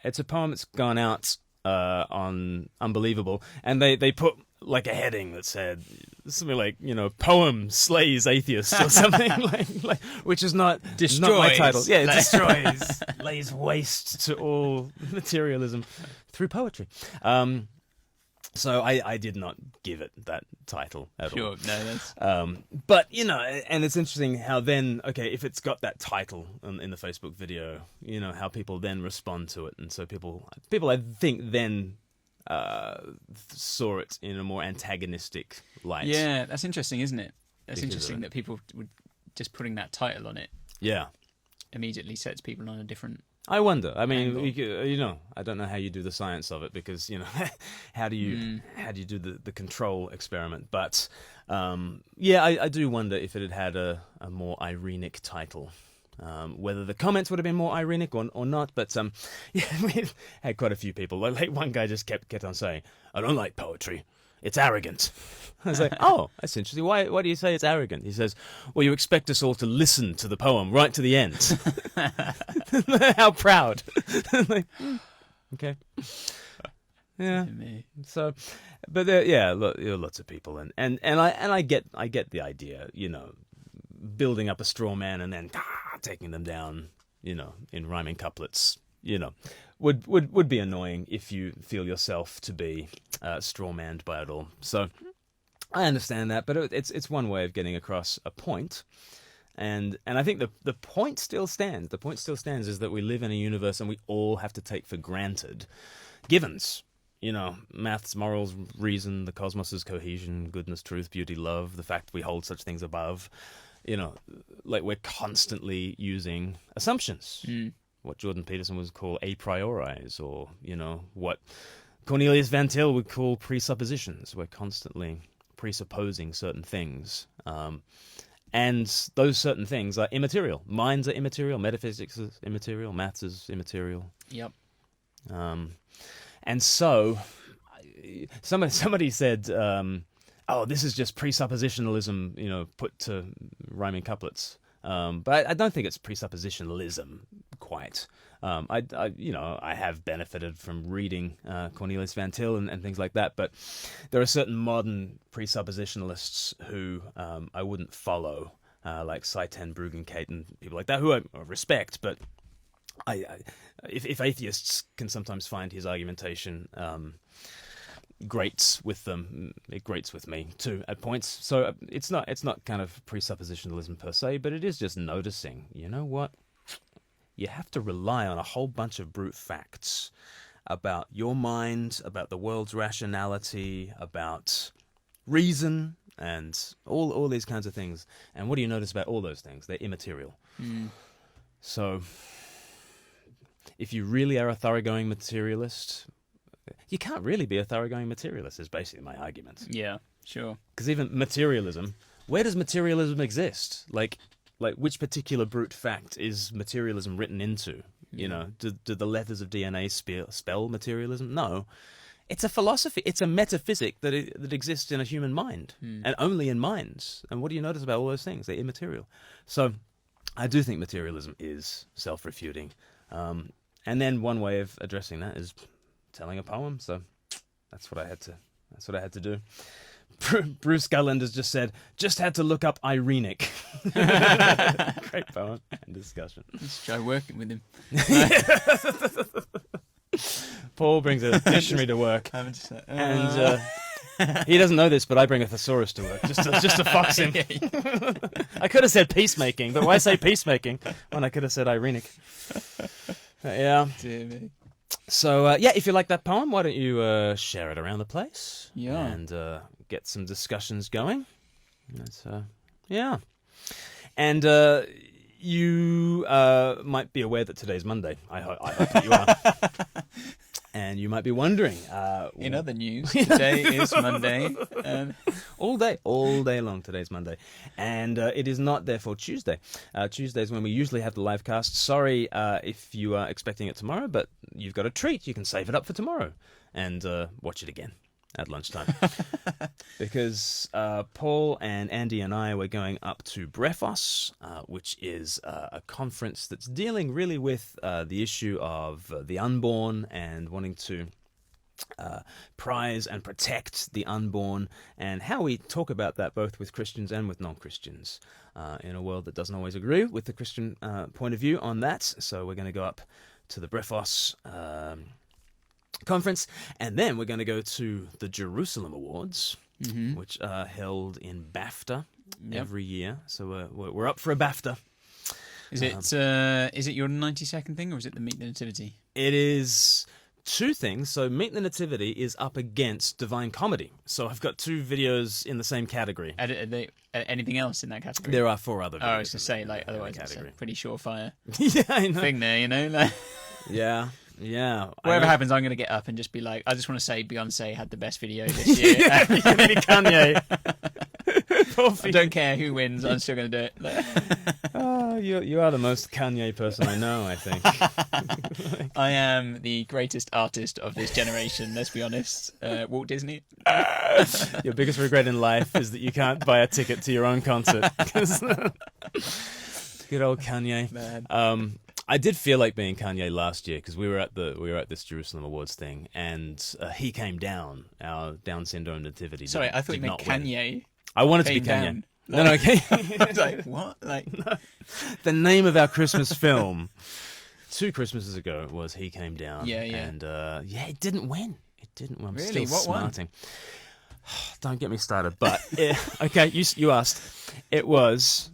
it's a poem that's gone out on Unbelievable, and they put like a heading that said something like, poem slays atheists or something like which is not my title. Yeah, it destroys, lays waste to all materialism through poetry. So I did not give it that title at all. Sure, no, that's... But, and it's interesting how then, okay, if it's got that title in the Facebook video, how people then respond to it. And so people I think, then saw it in a more antagonistic light. Yeah, that's interesting, isn't it? That's Because interesting of it. that people would... Just putting that title on it Yeah. immediately sets people on a different... I wonder. I mean, Angle. I don't know how you do the science of it because, how do you do the control experiment? But yeah, I do wonder if it had a more ironic title, whether the comments would have been more ironic or not. But yeah, we had quite a few people. Like one guy just kept on saying, "I don't like poetry. It's arrogant." I was like, oh, that's interesting. Why do you say it's arrogant? He says, well, you expect us all to listen to the poem right to the end. How proud. Like, okay. Yeah. So, but yeah, lots of people, and I get the idea, building up a straw man and then taking them down, in rhyming couplets, would be annoying if you feel yourself to be strawmanned by it all. So I understand that, but it's one way of getting across a point. And I think the point still stands. The point still stands is that we live in a universe and we all have to take for granted givens. Maths, morals, reason, the cosmos's cohesion, goodness, truth, beauty, love, the fact we hold such things above. Like we're constantly using assumptions. What Jordan Peterson would call a priori's, or, what Cornelius Van Til would call presuppositions. We're constantly presupposing certain things. And those certain things are immaterial. Minds are immaterial. Metaphysics is immaterial. Maths is immaterial. Yep. And so, somebody said, oh, this is just presuppositionalism, put to rhyming couplets. But I don't think it's presuppositionalism quite. I have benefited from reading Cornelius Van Til and things like that, but there are certain modern presuppositionalists who I wouldn't follow, like Seitan Bruggencate and people like that, who I respect, but if atheists can sometimes find his argumentation grates with them, it grates with me too at points. So it's not kind of presuppositionalism per se, but it is just noticing, what? You have to rely on a whole bunch of brute facts about your mind, about the world's rationality, about reason, and all these kinds of things. And what do you notice about all those things? They're immaterial. So, if you really are a thoroughgoing materialist, you can't really be a thoroughgoing materialist, is basically my argument. Yeah, sure. Because even materialism, where does materialism exist? Like which particular brute fact is materialism written into? You know, do the letters of DNA spell materialism? No. It's a philosophy. It's a metaphysic that exists in a human mind, and only in minds. And what do you notice about all those things? They're immaterial. So I do think materialism is self-refuting. And then one way of addressing that is telling a poem. So that's what I had to do. Bruce Gulland has just said, just had to look up Irenic. Great poem and discussion. Let's try working with him. Paul brings a dictionary to work. And he doesn't know this, but I bring a thesaurus to work, just to fox him. I could have said peacemaking, but why say peacemaking when I could have said Irenic? Yeah. Dear me. So, if you like that poem, why don't you share it around the place? Yeah. And get some discussions going. That's, yeah. And you might be aware that today's Monday. I hope that you are. And you might be wondering. In other news, today is Monday. All day long, today's Monday. And it is not, therefore, Tuesday. Tuesday is when we usually have the live cast. Sorry if you are expecting it tomorrow, but you've got a treat. You can save it up for tomorrow and watch it again at lunchtime. Because Paul and Andy and I were going up to Brephos, which is a conference that's dealing really with the issue of the unborn and wanting to prize and protect the unborn, and how we talk about that both with Christians and with non-Christians in a world that doesn't always agree with the Christian point of view on that. So we're going to go up to the Brephos conference, and then we're going to go to the Jerusalem Awards, which are held in BAFTA every year. So we're up for a BAFTA. Is it your 90-second thing, or is it the Meet the Nativity? It is two things. So Meet the Nativity is up against Divine Comedy. So I've got two videos in the same category. Are they anything else in that category? There are 4 other videos. Oh, I was going to say, like, otherwise it's a pretty surefire yeah, I know. thing there, you know? Like, Yeah. whatever happens, I'm going to get up and just be like, I just want to say Beyonce had the best video this year. Kanye. I don't care who wins, I'm still going to do it. Oh, you are the most Kanye person I know, I think. I am the greatest artist of this generation, let's be honest. Walt Disney. Your biggest regret in life is that you can't buy a ticket to your own concert. Good old Kanye. Man. I did feel like being Kanye last year because we were at this Jerusalem Awards thing, and he came down. Our Down syndrome nativity. Sorry, I thought you meant Kanye. I wanted to be Came Kanye. No, okay. It's like, what? Like, no. The name of our Christmas film 2 Christmases ago was He Came Down. Yeah. And it didn't win. I'm Really? still What won? smarting. Don't get me started. But okay, you asked. It was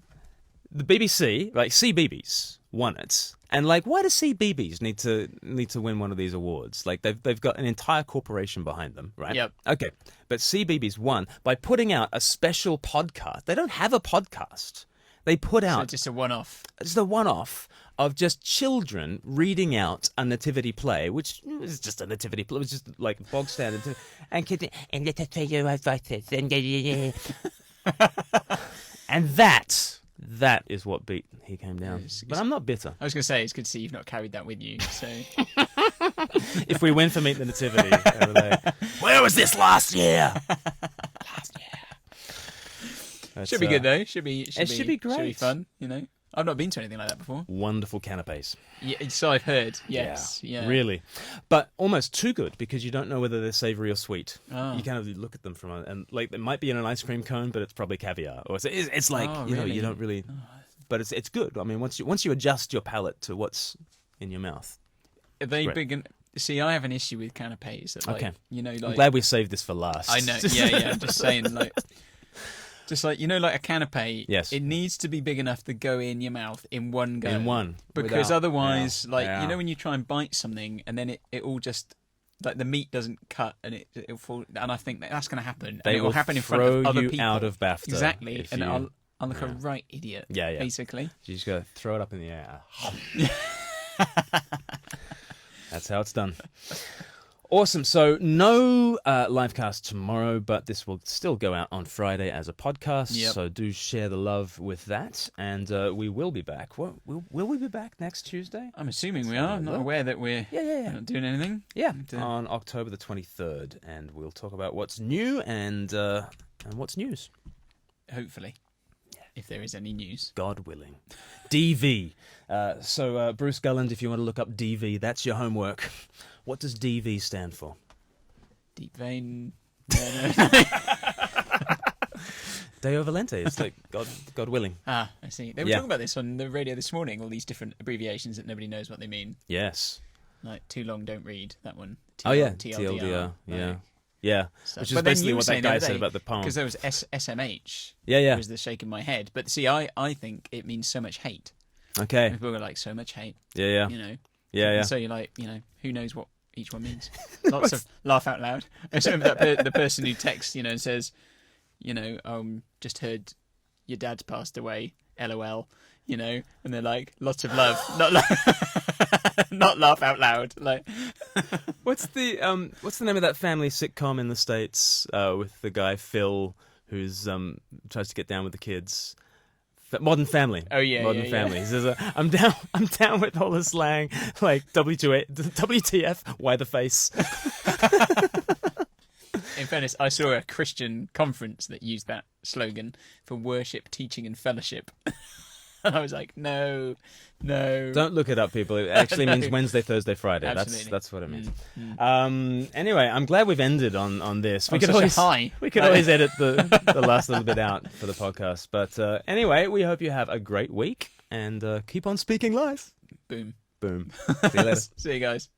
the BBC, like CBeebies won it. And like, why does CBeebies need to win one of these awards? Like, they've got an entire corporation behind them, right? Yep. Okay, but CBeebies won by putting out a special podcast. They don't have a podcast. They put out just a one-off. Just a one-off of just children reading out a nativity play, which is just a nativity play. It was just like bog standard. And kids, and let us tell you our voices. And that is what beat He Came Down. But I'm not bitter. I was going to say, it's good to see you've not carried that with you. So, if we win for Meet the Nativity, where was this last year? Should be good though. Should be great. Should be fun. You know, I've not been to anything like that before. Wonderful canapes. Yeah, so I've heard. Yes. Yeah. Really, but almost too good because you don't know whether they're savoury or sweet. Oh. You kind of look at them and like it might be in an ice cream cone, but it's probably caviar, or it's like you don't really. But it's good. I mean, once you adjust your palate to what's in your mouth. Are they big? See, I have an issue with canapes. That, like, okay. You know, like, I'm glad we saved this for last. I know. Yeah. I'm just saying, like. Just like, you know, like a canapé, yes. It needs to be big enough to go in your mouth in one go. In one. Because otherwise, you know, when you try and bite something and then it all just, like the meat doesn't cut and it'll fall, and I think that's going to happen. They and it will happen in front of other people. out of BAFTA. Exactly. And I'll look a right idiot, basically. You just got to throw it up in the air. That's how it's done. Awesome. So no livecast tomorrow, but this will still go out on Friday as a podcast. Yep. So do share the love with that, and we will be back. Will we be back next Tuesday? I'm assuming we are. I'm not aware that we're not doing anything. Yeah, on October the 23rd, and we'll talk about what's new and what's news. Hopefully, if there is any news. God willing. DV. So Bruce Gulland, if you want to look up DV, that's your homework. What does DV stand for? Deep vein. Deo Volente. It's like God willing. Ah, I see. They were talking about this on the radio this morning, all these different abbreviations that nobody knows what they mean. Yes. Like, too long, don't read, that one. TLDR. Yeah. Which is basically what that guy said about the poem. Because there was SMH. Yeah. Was the shaking my head. But see, I think it means so much hate. Okay. People are like, so much hate. Yeah. You know? Yeah. And so you're like, who knows what each one means? Lots of laugh out loud. I remember the person who texts, and says, just heard your dad's passed away, LOL, and they're like, lots of love, not laugh out loud. Like, what's the name of that family sitcom in the States with the guy Phil who's tries to get down with the kids? Modern Family. Oh yeah, Modern Family. He says, I'm down with all the slang, like WTF, why the face? In fairness, I saw a Christian conference that used that slogan for worship, teaching, and fellowship. And I was like, no. Don't look it up, people. It actually means Wednesday, Thursday, Friday. Absolutely. That's what it means. Anyway, I'm glad we've ended on this. We could always edit the last little bit out for the podcast. But anyway, we hope you have a great week and keep on speaking life. Boom. See you later. See you guys.